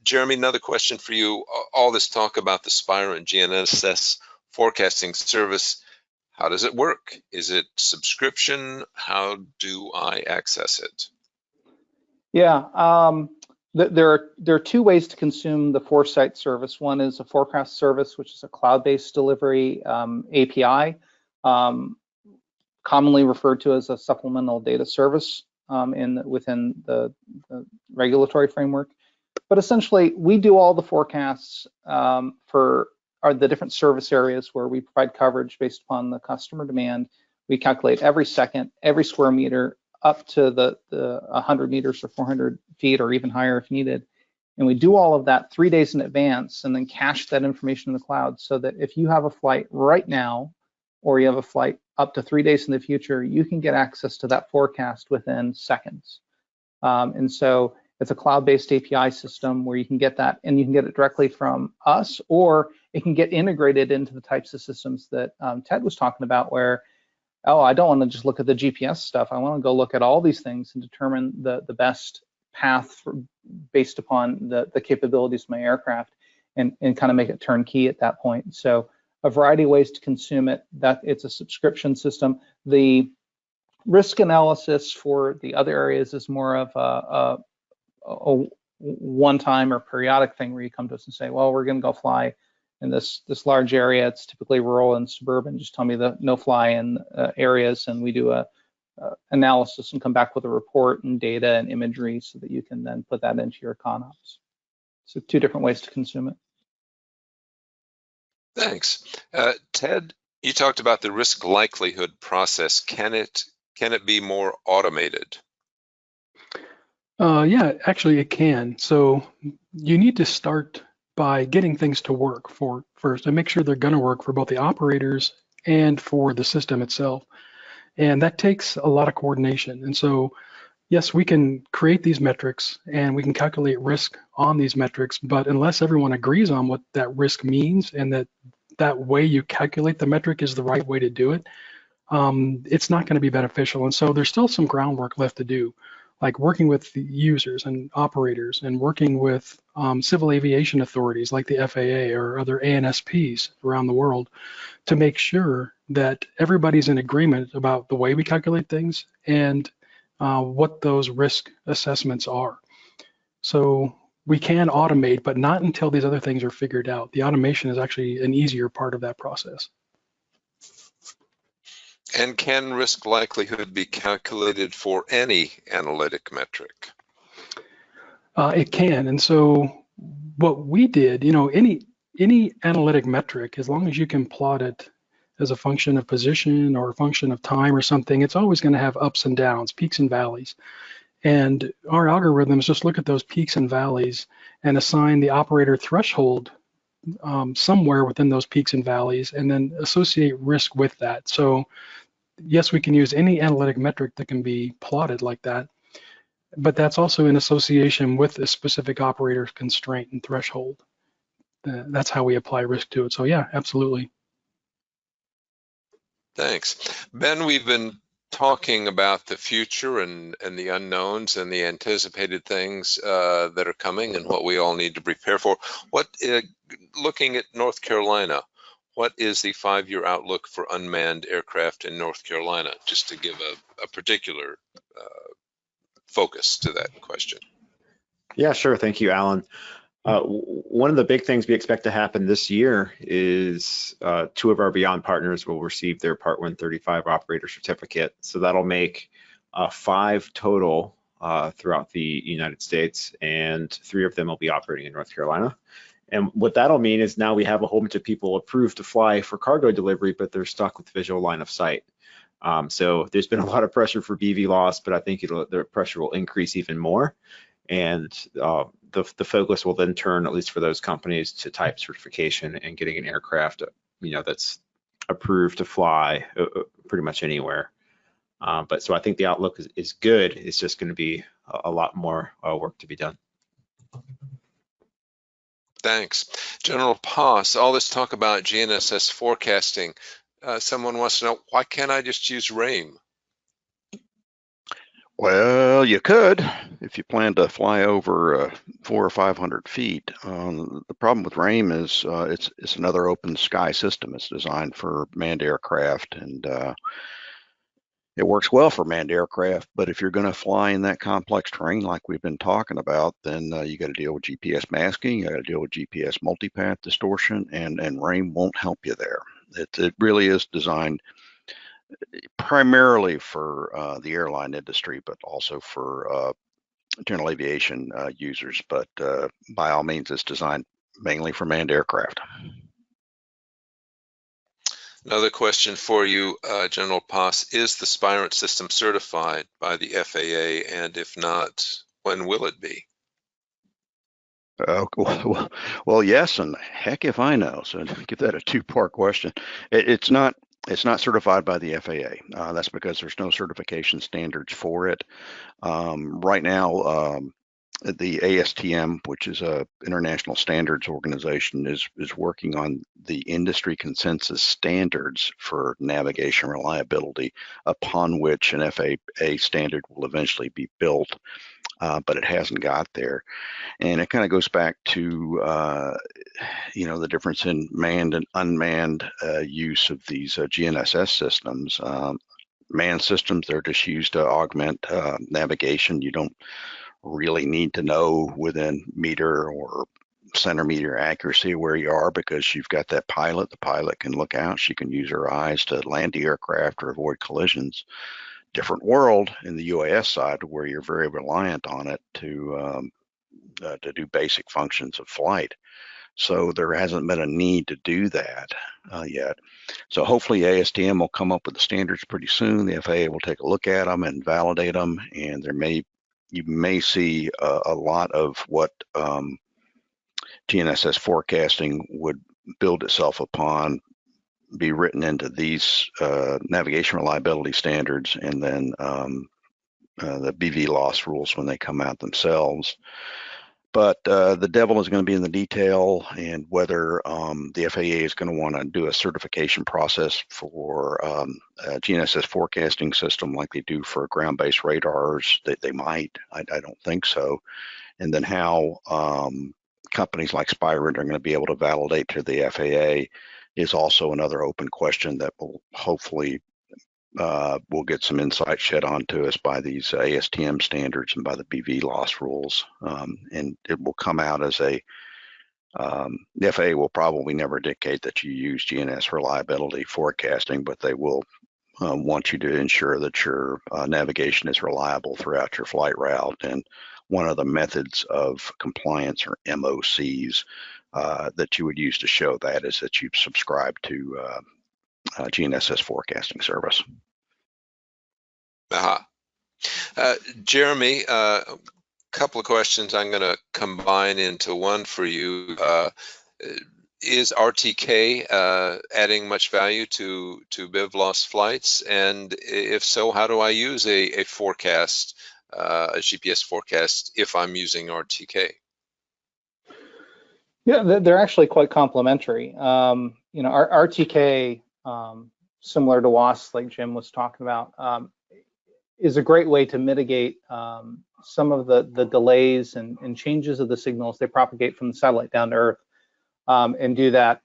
Jeremy, another question for you. All this talk about the Spirent GNSS forecasting service, how does it work? Is it subscription? How do I access it? Yeah. There are two ways to consume the Foresight service. One is a forecast service, which is a cloud-based delivery API, commonly referred to as a supplemental data service within the regulatory framework. But essentially, we do all the forecasts for the different service areas where we provide coverage based upon the customer demand. We calculate every second, every square meter, up to the 100 meters or 400 feet or even higher if needed. And we do all of that 3 days in advance and then cache that information in the cloud, so that if you have a flight right now, or you have a flight up to 3 days in the future, you can get access to that forecast within seconds. And so it's a cloud-based API system where you can get that, and you can get it directly from us, or it can get integrated into the types of systems that Ted was talking about, where, oh, I don't want to just look at the GPS stuff. I want to go look at all these things and determine the best path based upon the capabilities of my aircraft, and kind of make it turnkey at that point. So a variety of ways to consume it. That it's a subscription system. The risk analysis for the other areas is more of a one-time or periodic thing, where you come to us and say, well, we're going to go fly in this large area. It's typically rural and suburban. Just tell me the no-fly in areas, and we do a analysis and come back with a report and data and imagery, so that you can then put that into your ConOps. So two different ways to consume it. Thanks. Ted, you talked about the risk likelihood process. Can it be more automated? Yeah, actually it can. So you need to start by getting things to work first and make sure they're going to work for both the operators and for the system itself. And that takes a lot of coordination. And so, yes, we can create these metrics and we can calculate risk on these metrics, but unless everyone agrees on what that risk means and that way you calculate the metric is the right way to do it, it's not going to be beneficial. And so there's still some groundwork left to do, like working with the users and operators and working with civil aviation authorities like the FAA or other ANSPs around the world to make sure that everybody's in agreement about the way we calculate things and what those risk assessments are. So we can automate, but not until these other things are figured out. The automation is actually an easier part of that process. And can risk likelihood be calculated for any analytic metric? It can. And so what we did, any analytic metric, as long as you can plot it as a function of position or a function of time or something, it's always going to have ups and downs, peaks and valleys. And our algorithms just look at those peaks and valleys and assign the operator threshold somewhere within those peaks and valleys, and then associate risk with that. So yes, we can use any analytic metric that can be plotted like that, but that's also in association with a specific operator constraint and threshold. That's how we apply risk to it. So yeah, absolutely. Thanks. Ben, we've been talking about the future and the unknowns and the anticipated things that are coming and what we all need to prepare for. Looking at North Carolina, what is the 5-year outlook for unmanned aircraft in North Carolina, just to give a particular focus to that question? Yeah, sure. Thank you, Alan. One of the big things we expect to happen this year is 2 of our Beyond partners will receive their Part 135 operator certificate. So that'll make 5 total throughout the United States, and 3 of them will be operating in North Carolina. And what that'll mean is now we have a whole bunch of people approved to fly for cargo delivery, but they're stuck with visual line of sight. So there's been a lot of pressure for BV loss, but I think the pressure will increase even more. And the focus will then turn, at least for those companies, to type certification and getting an aircraft, that's approved to fly pretty much anywhere. But so I think the outlook is good. It's just going to be a lot more work to be done. Thanks. General Paas, all this talk about GNSS forecasting, someone wants to know, why can't I just use RAIM? Well, you could if you plan to fly over 400 or 500 feet. The problem with RAIM is it's another open sky system. It's designed for manned aircraft, and it works well for manned aircraft. But if you're going to fly in that complex terrain like we've been talking about, then you got to deal with GPS masking. You got to deal with GPS multipath distortion, and RAIM won't help you there. It really is designed primarily for the airline industry, but also for general aviation users. But by all means, it's designed mainly for manned aircraft. Another question for you, General Paas, is the Spirent system certified by the FAA? And if not, when will it be? Well, yes, and heck if I know. So give that a 2-part question. It's not certified by the FAA. That's because there's no certification standards for it. Right now, the ASTM, which is a international standards organization, is working on the industry consensus standards for navigation reliability, upon which an FAA standard will eventually be built, but it hasn't got there. And it kind of goes back to the difference in manned and unmanned use of these GNSS systems. Manned systems, they're just used to augment navigation. You don't really need to know within meter or centimeter accuracy where you are, because you've got that pilot. The pilot can look out. She can use her eyes to land the aircraft or avoid collisions. Different world in the UAS side, where you're very reliant on it to do basic functions of flight. So there hasn't been a need to do that yet. So hopefully ASTM will come up with the standards pretty soon. The FAA will take a look at them and validate them, and you may see a lot of what GNSS forecasting would build itself upon, be written into these navigation reliability standards, and then the BV loss rules when they come out themselves. But the devil is going to be in the detail, and whether the FAA is going to want to do a certification process for a GNSS forecasting system like they do for ground-based radars. They might. I don't think so. And then how companies like Spirent are going to be able to validate to the FAA is also another open question that will hopefully we'll get some insight shed onto us by these ASTM standards and by the BV loss rules. And it will come out as the FAA will probably never dictate that you use GNSS reliability forecasting, but they will want you to ensure that your navigation is reliable throughout your flight route. And one of the methods of compliance, or MOCs, that you would use to show that is that you subscribe to GNSS forecasting service. Jeremy, a couple of questions I'm going to combine into one for you. Is RTK adding much value to BivLOS flights? And if so, how do I use a forecast, a GPS forecast, if I'm using RTK? Yeah, they're actually quite complementary. RTK, similar to WASP, like Jim was talking about, is a great way to mitigate some of the delays and changes of the signals they propagate from the satellite down to Earth, and do that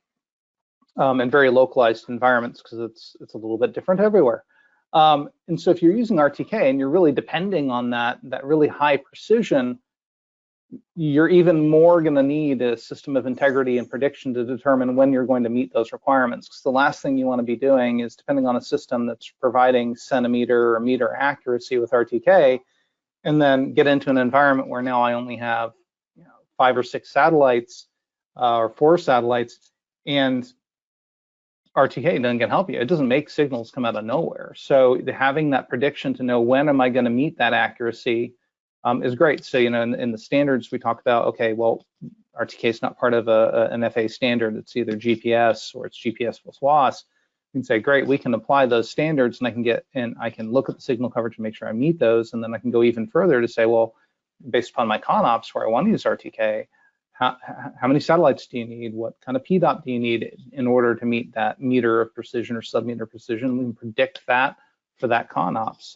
in very localized environments, because it's a little bit different everywhere. And so if you're using RTK and you're really depending on that really high precision, you're even more going to need a system of integrity and prediction to determine when you're going to meet those requirements. Because the last thing you want to be doing is depending on a system that's providing centimeter or meter accuracy with RTK, and then get into an environment where now I only have 5 or 6 satellites or 4 satellites, and RTK doesn't help you. It doesn't make signals come out of nowhere. So having that prediction to know when am I going to meet that accuracy is great. So, in the standards we talk about, okay, well, RTK is not part of an FAA standard. It's either GPS or it's GPS plus WASP. You can say, great, we can apply those standards, and I can look at the signal coverage and make sure I meet those. And then I can go even further to say, well, based upon my ConOps where I want to use RTK, how many satellites do you need? What kind of PDOT do you need in order to meet that meter of precision or sub-meter precision? We can predict that for that ConOps.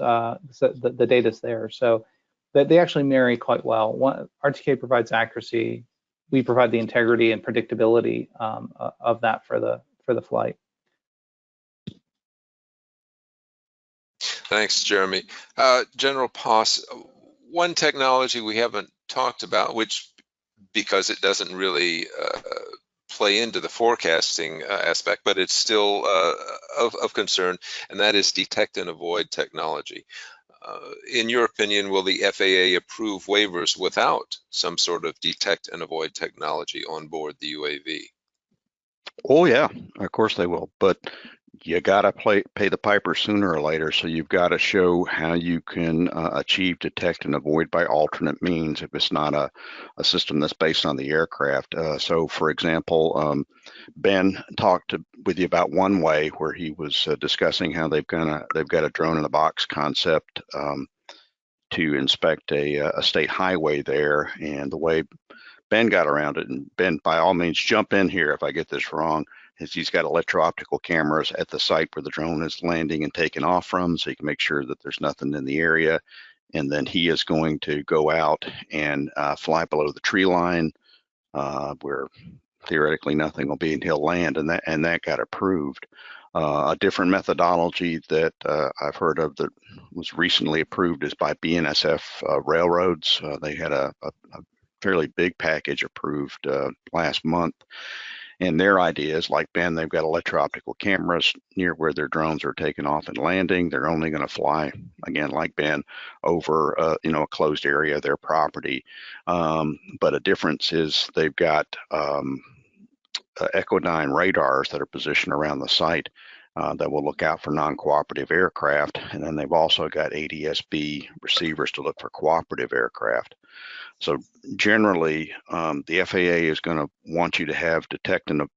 So the data's there. So that they actually marry quite well. RTK provides accuracy. We provide the integrity and predictability of that for the flight. Thanks, Jeremy. General Poss, one technology we haven't talked about, which, because it doesn't really play into the forecasting aspect, but it's still of concern, and that is detect and avoid technology. In your opinion, will the FAA approve waivers without some sort of detect and avoid technology on board the UAV? Oh yeah, of course they will, but you gotta pay the piper sooner or later. So you've got to show how you can achieve detect and avoid by alternate means if it's not a system that's based on the aircraft. So for example, Ben talked with you about one way where he was discussing how they've got a drone in a box concept to inspect a state highway there, and the way Ben got around it, and Ben, by all means, jump in here if I get this wrong, is he's got electro-optical cameras at the site where the drone is landing and taking off from, so you can make sure that there's nothing in the area. And then he is going to go out and fly below the tree line where theoretically nothing will be, and he'll land, and that got approved. A different methodology that I've heard of that was recently approved is by Bnsf Railroads. They had a fairly big package approved last month. And their idea is, like Ben, they've got electro-optical cameras near where their drones are taking off and landing. They're only going to fly, again, like Ben, over a closed area of their property. But a difference is they've got Echodyne radars that are positioned around the site that will look out for non-cooperative aircraft. And then they've also got ADS-B receivers to look for cooperative aircraft. So generally, the FAA is going to want you to have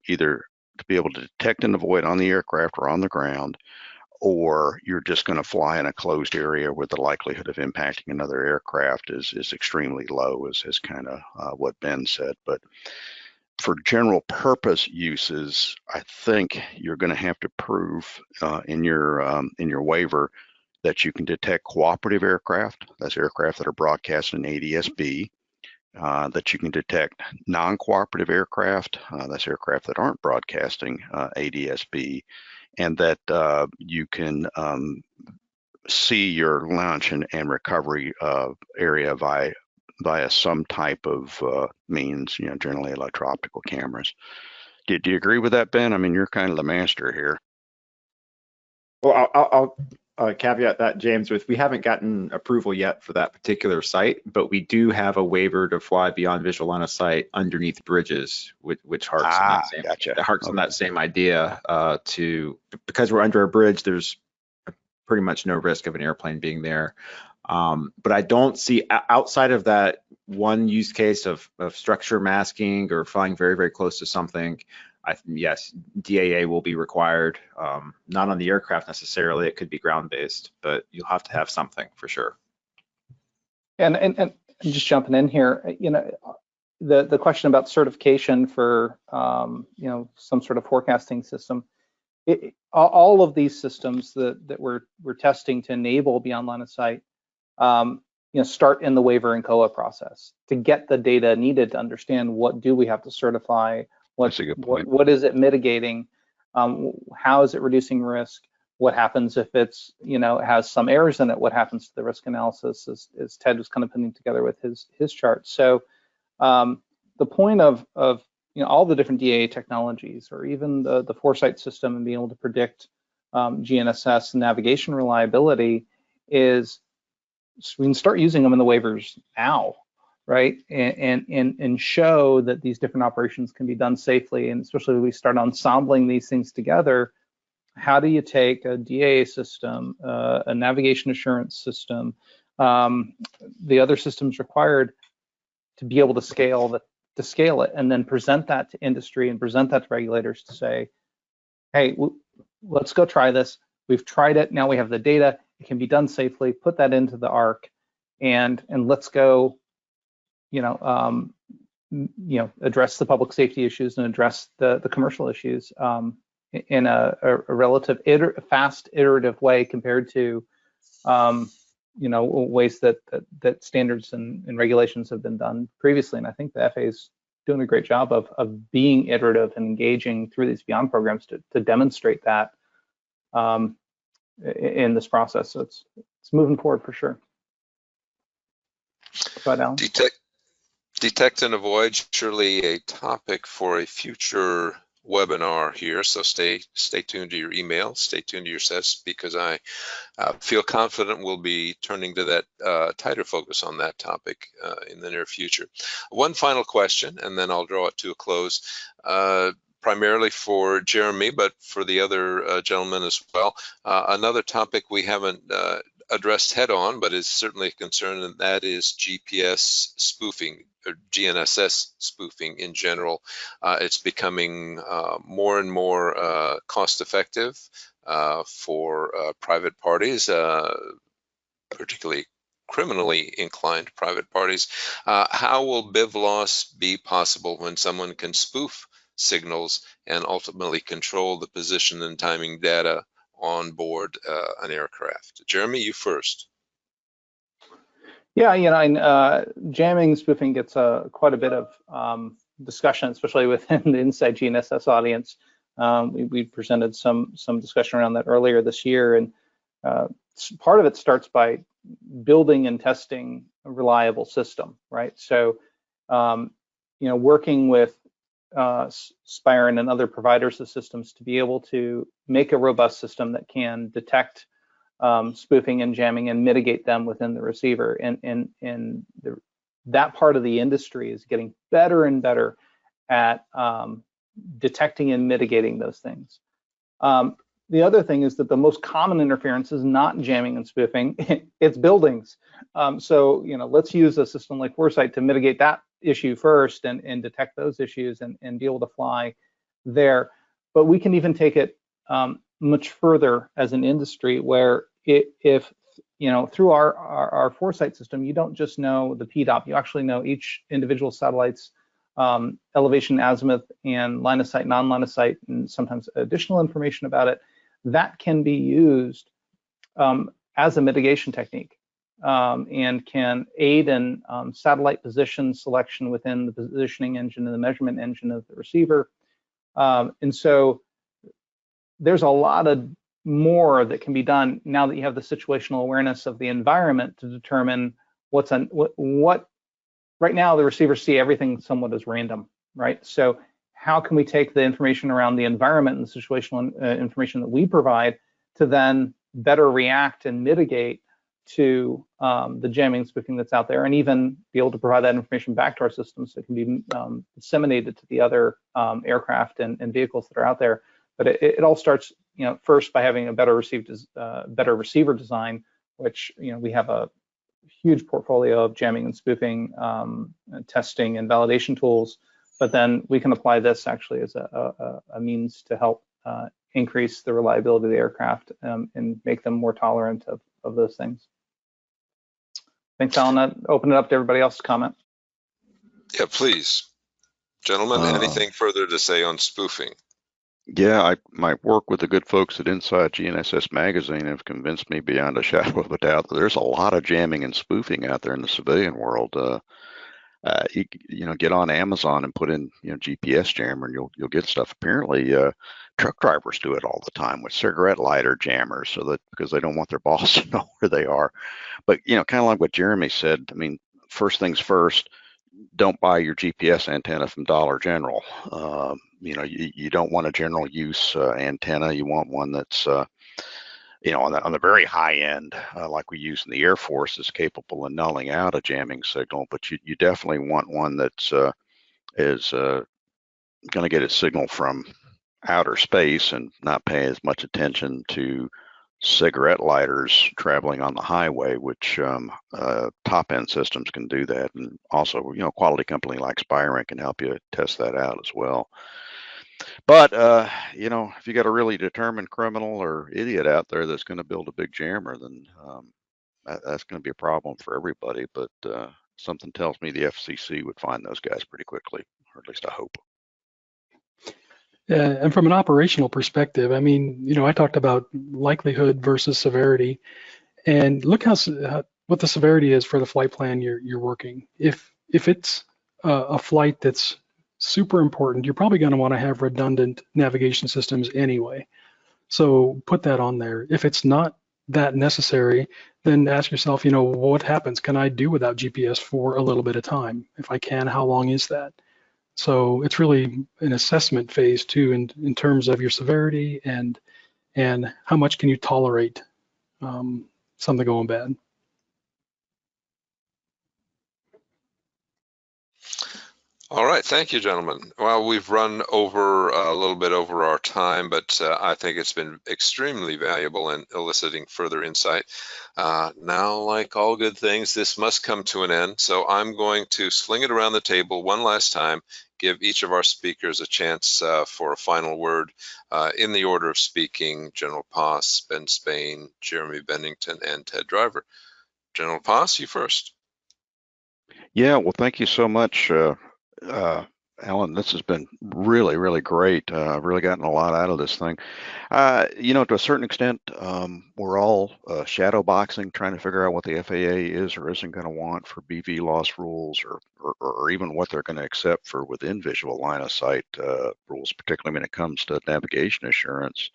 either to be able to detect and avoid on the aircraft or on the ground, or you're just going to fly in a closed area where the likelihood of impacting another aircraft is extremely low, is kind of what Ben said. But for general purpose uses, I think you're going to have to prove in your waiver that you can detect cooperative aircraft. That's aircraft that are broadcasting ADS-B. That you can detect non-cooperative aircraft. That's aircraft that aren't broadcasting ADS-B, and that you can see your launch and recovery area via some type of means, generally electro-optical cameras. Do you agree with that, Ben? I mean, you're kind of the master here. Well, I'll caveat that, James, with we haven't gotten approval yet for that particular site, but we do have a waiver to fly beyond visual line of sight underneath bridges, which harks on that same, gotcha. on that same idea. Because we're under a bridge, there's pretty much no risk of an airplane being there. But I don't see, outside of that one use case of structure masking or flying very, very close to something, yes, DAA will be required, not on the aircraft necessarily. It could be ground-based, but you'll have to have something for sure. And just jumping in here, the question about certification for some sort of forecasting system, all of these systems that we're testing to enable beyond line of sight, start in the waiver and COA process to get the data needed to understand what do we have to certify. That's a good point. What is it mitigating? How is it reducing risk? What happens if it's, has some errors in it? What happens to the risk analysis, as Ted was kind of putting together with his chart? So the point of all the different DAA technologies, or even the Foresight system and being able to predict GNSS and navigation reliability, is we can start using them in the waivers now. Right, and show that these different operations can be done safely, and especially when we start ensembling these things together, how do you take a DAA system, a navigation assurance system, the other systems required to be able to scale it, and then present that to industry and present that to regulators to say, hey, let's go try this. We've tried it. Now we have the data. It can be done safely. Put that into the ARC, and let's go. Address the public safety issues and address the commercial issues in a relative fast iterative way compared to ways that standards and regulations have been done previously. And I think the FAA is doing a great job of being iterative and engaging through these beyond programs to demonstrate that in this process. So it's moving forward for sure. Go ahead, Alan. Detect and avoid, surely a topic for a future webinar here, so stay tuned to your email, stay tuned to your sets, because I feel confident we'll be turning to that tighter focus on that topic in the near future. One final question, and then I'll draw it to a close, primarily for Jeremy, but for the other gentlemen as well. Another topic we haven't addressed head on, but is certainly a concern, and that is GPS spoofing, or GNSS spoofing in general. It's becoming more and more cost effective for private parties, particularly criminally inclined private parties. How will BivLoss be possible when someone can spoof signals and ultimately control the position and timing data on board an aircraft? Jeremy, you first. Yeah, jamming, spoofing gets quite a bit of discussion, especially within the inside GNSS audience. We presented some discussion around that earlier this year, and part of it starts by building and testing a reliable system, right? So, working with Spirent and other providers of systems to be able to make a robust system that can detect spoofing and jamming and mitigate them within the receiver. And that part of the industry is getting better and better at detecting and mitigating those things. The other thing is that the most common interference is not jamming and spoofing, it's buildings. So, let's use a system like Foresight to mitigate that issue first and detect those issues and be able to fly there. But we can even take it much further as an industry, where if through our Foresight system, you don't just know the PDOP, you actually know each individual satellite's elevation, azimuth, and line of sight, non-line of sight, and sometimes additional information about it. That can be used as a mitigation technique and can aid in satellite position selection within the positioning engine and the measurement engine of the receiver. And so there's a lot of more that can be done now that you have the situational awareness of the environment to determine what right now the receivers see everything somewhat as random, right? So how can we take the information around the environment and the situational information that we provide to then better react and mitigate to the jamming and spoofing that's out there, and even be able to provide that information back to our systems so it can be disseminated to the other aircraft and vehicles that are out there. But it all starts, first by having a better receiver design, which we have a huge portfolio of jamming and spoofing testing and validation tools. But then we can apply this actually as a means to help increase the reliability of the aircraft and make them more tolerant of those things. Thanks, Alan. I'll open it up to everybody else's comment. Yeah, please. Gentlemen, anything further to say on spoofing? Yeah, my work with the good folks at Inside GNSS Magazine have convinced me beyond a shadow of a doubt that there's a lot of jamming and spoofing out there in the civilian world. You get on Amazon and put in GPS jammer, and you'll get stuff. Apparently, truck drivers do it all the time with cigarette lighter jammers, so that because they don't want their boss to know where they are. But kind of like what Jeremy said. I mean, first things first. Don't buy your GPS antenna from Dollar General. You don't want a general use antenna. You want one that's on the very high end, like we use in the Air Force, is capable of nulling out a jamming signal. But you definitely want one that's is going to get its signal from outer space and not pay as much attention to cigarette lighters traveling on the highway, which top end systems can do that. And also, quality company like Spirent can help you test that out as well. But if you got a really determined criminal or idiot out there that's going to build a big jammer, then that's going to be a problem for everybody. But something tells me the FCC would find those guys pretty quickly, or at least I hope. Yeah, and from an operational perspective, I mean, I talked about likelihood versus severity, and look what the severity is for the flight plan you're working. If it's a flight that's super important, you're probably going to want to have redundant navigation systems anyway. So put that on there. If it's not that necessary, then ask yourself, what happens? Can I do without GPS for a little bit of time? If I can, how long is that? So it's really an assessment phase too, in terms of your severity and how much can you tolerate something going bad. All right, thank you, gentlemen. Well, we've run over a little bit over our time, but I think it's been extremely valuable in eliciting further insight. Now, like all good things, this must come to an end. So I'm going to sling it around the table one last time, give each of our speakers a chance for a final word in the order of speaking: General Poss, Ben Spain, Jeremy Bennington, and Ted Driver. General Poss, you first. Yeah, well, thank you so much, Alan. This has been really, really great. I've really gotten a lot out of this thing. To a certain extent, we're all shadow boxing, trying to figure out what the FAA is or isn't going to want for BV loss rules, or even what they're going to accept for within visual line of sight rules, particularly when it comes to navigation assurance.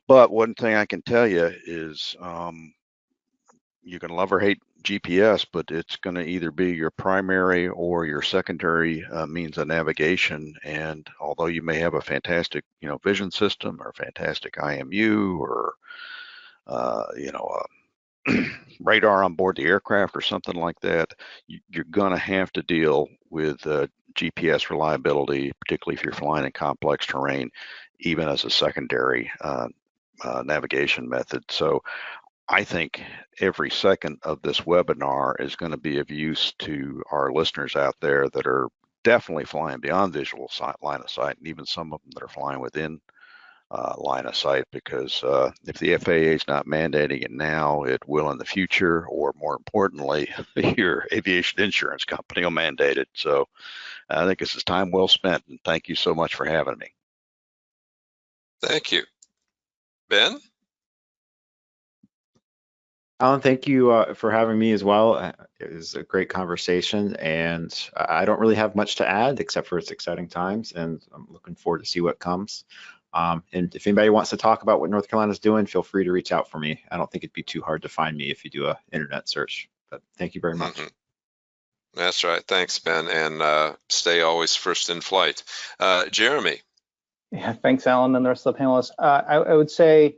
But one thing I can tell you is you can love or hate GPS, but it's going to either be your primary or your secondary means of navigation. And although you may have a fantastic, vision system or fantastic IMU or, radar on board the aircraft or something like that, you're going to have to deal with GPS reliability, particularly if you're flying in complex terrain, even as a secondary navigation method. So I think every second of this webinar is going to be of use to our listeners out there that are definitely flying beyond visual line of sight, and even some of them that are flying within line of sight, because if the FAA is not mandating it now, it will in the future, or more importantly, your aviation insurance company will mandate it. So I think this is time well spent, and thank you so much for having me. Thank you. Ben? Alan, thank you for having me as well. It was a great conversation, and I don't really have much to add except for it's exciting times, and I'm looking forward to see what comes. And if anybody wants to talk about what North Carolina's doing, feel free to reach out for me. I don't think it'd be too hard to find me if you do an internet search, but thank you very much. That's right. Thanks, Ben, and stay always first in flight. Jeremy? Yeah, thanks, Alan, and the rest of the panelists. I would say,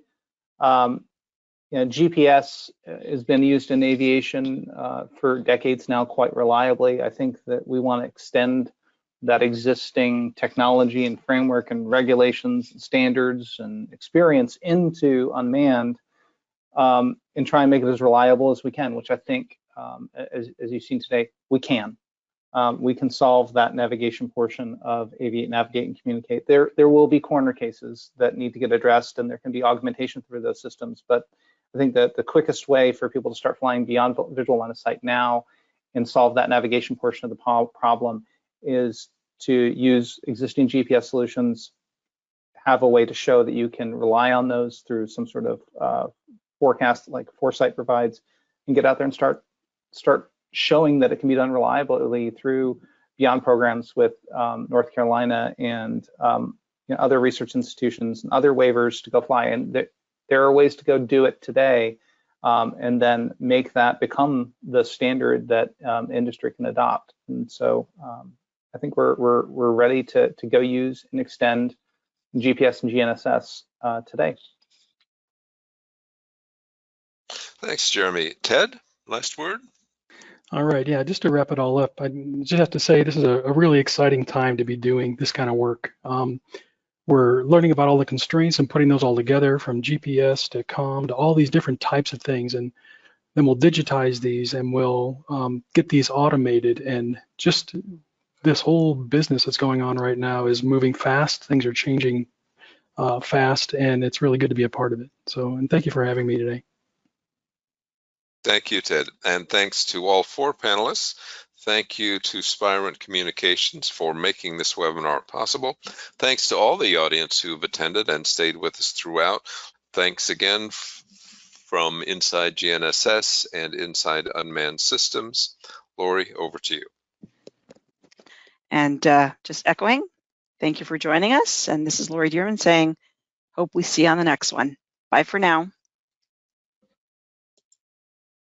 GPS has been used in aviation for decades now quite reliably. I think that we want to extend that existing technology and framework and regulations and standards and experience into unmanned and try and make it as reliable as we can, which I think, as you've seen today, we can. We can solve that navigation portion of aviate, navigate, and communicate. There will be corner cases that need to get addressed, and there can be augmentation through those systems. But I think that the quickest way for people to start flying beyond visual line of sight now and solve that navigation portion of the problem is to use existing GPS solutions, have a way to show that you can rely on those through some sort of forecast like Foresight provides, and get out there and start showing that it can be done reliably through beyond programs with North Carolina and other research institutions and other waivers to go fly. And there are ways to go do it today, and then make that become the standard that industry can adopt. And so I think we're ready to go use and extend GPS and GNSS today. Thanks, Jeremy. Ted, last word? All right, yeah, just to wrap it all up, I just have to say this is a really exciting time to be doing this kind of work. We're learning about all the constraints and putting those all together, from GPS to comm to all these different types of things, and then we'll digitize these and we'll get these automated. And just this whole business that's going on right now is moving fast. Things are changing fast, and it's really good to be a part of it. So, and thank you for having me today. Thank you, Ted. And thanks to all four panelists. Thank you to Spirent Communications for making this webinar possible. Thanks to all the audience who've attended and stayed with us throughout. Thanks again from Inside GNSS and Inside Unmanned Systems. Lori, over to you. And just echoing, thank you for joining us. And this is Lori Dearman saying, hope we see you on the next one. Bye for now.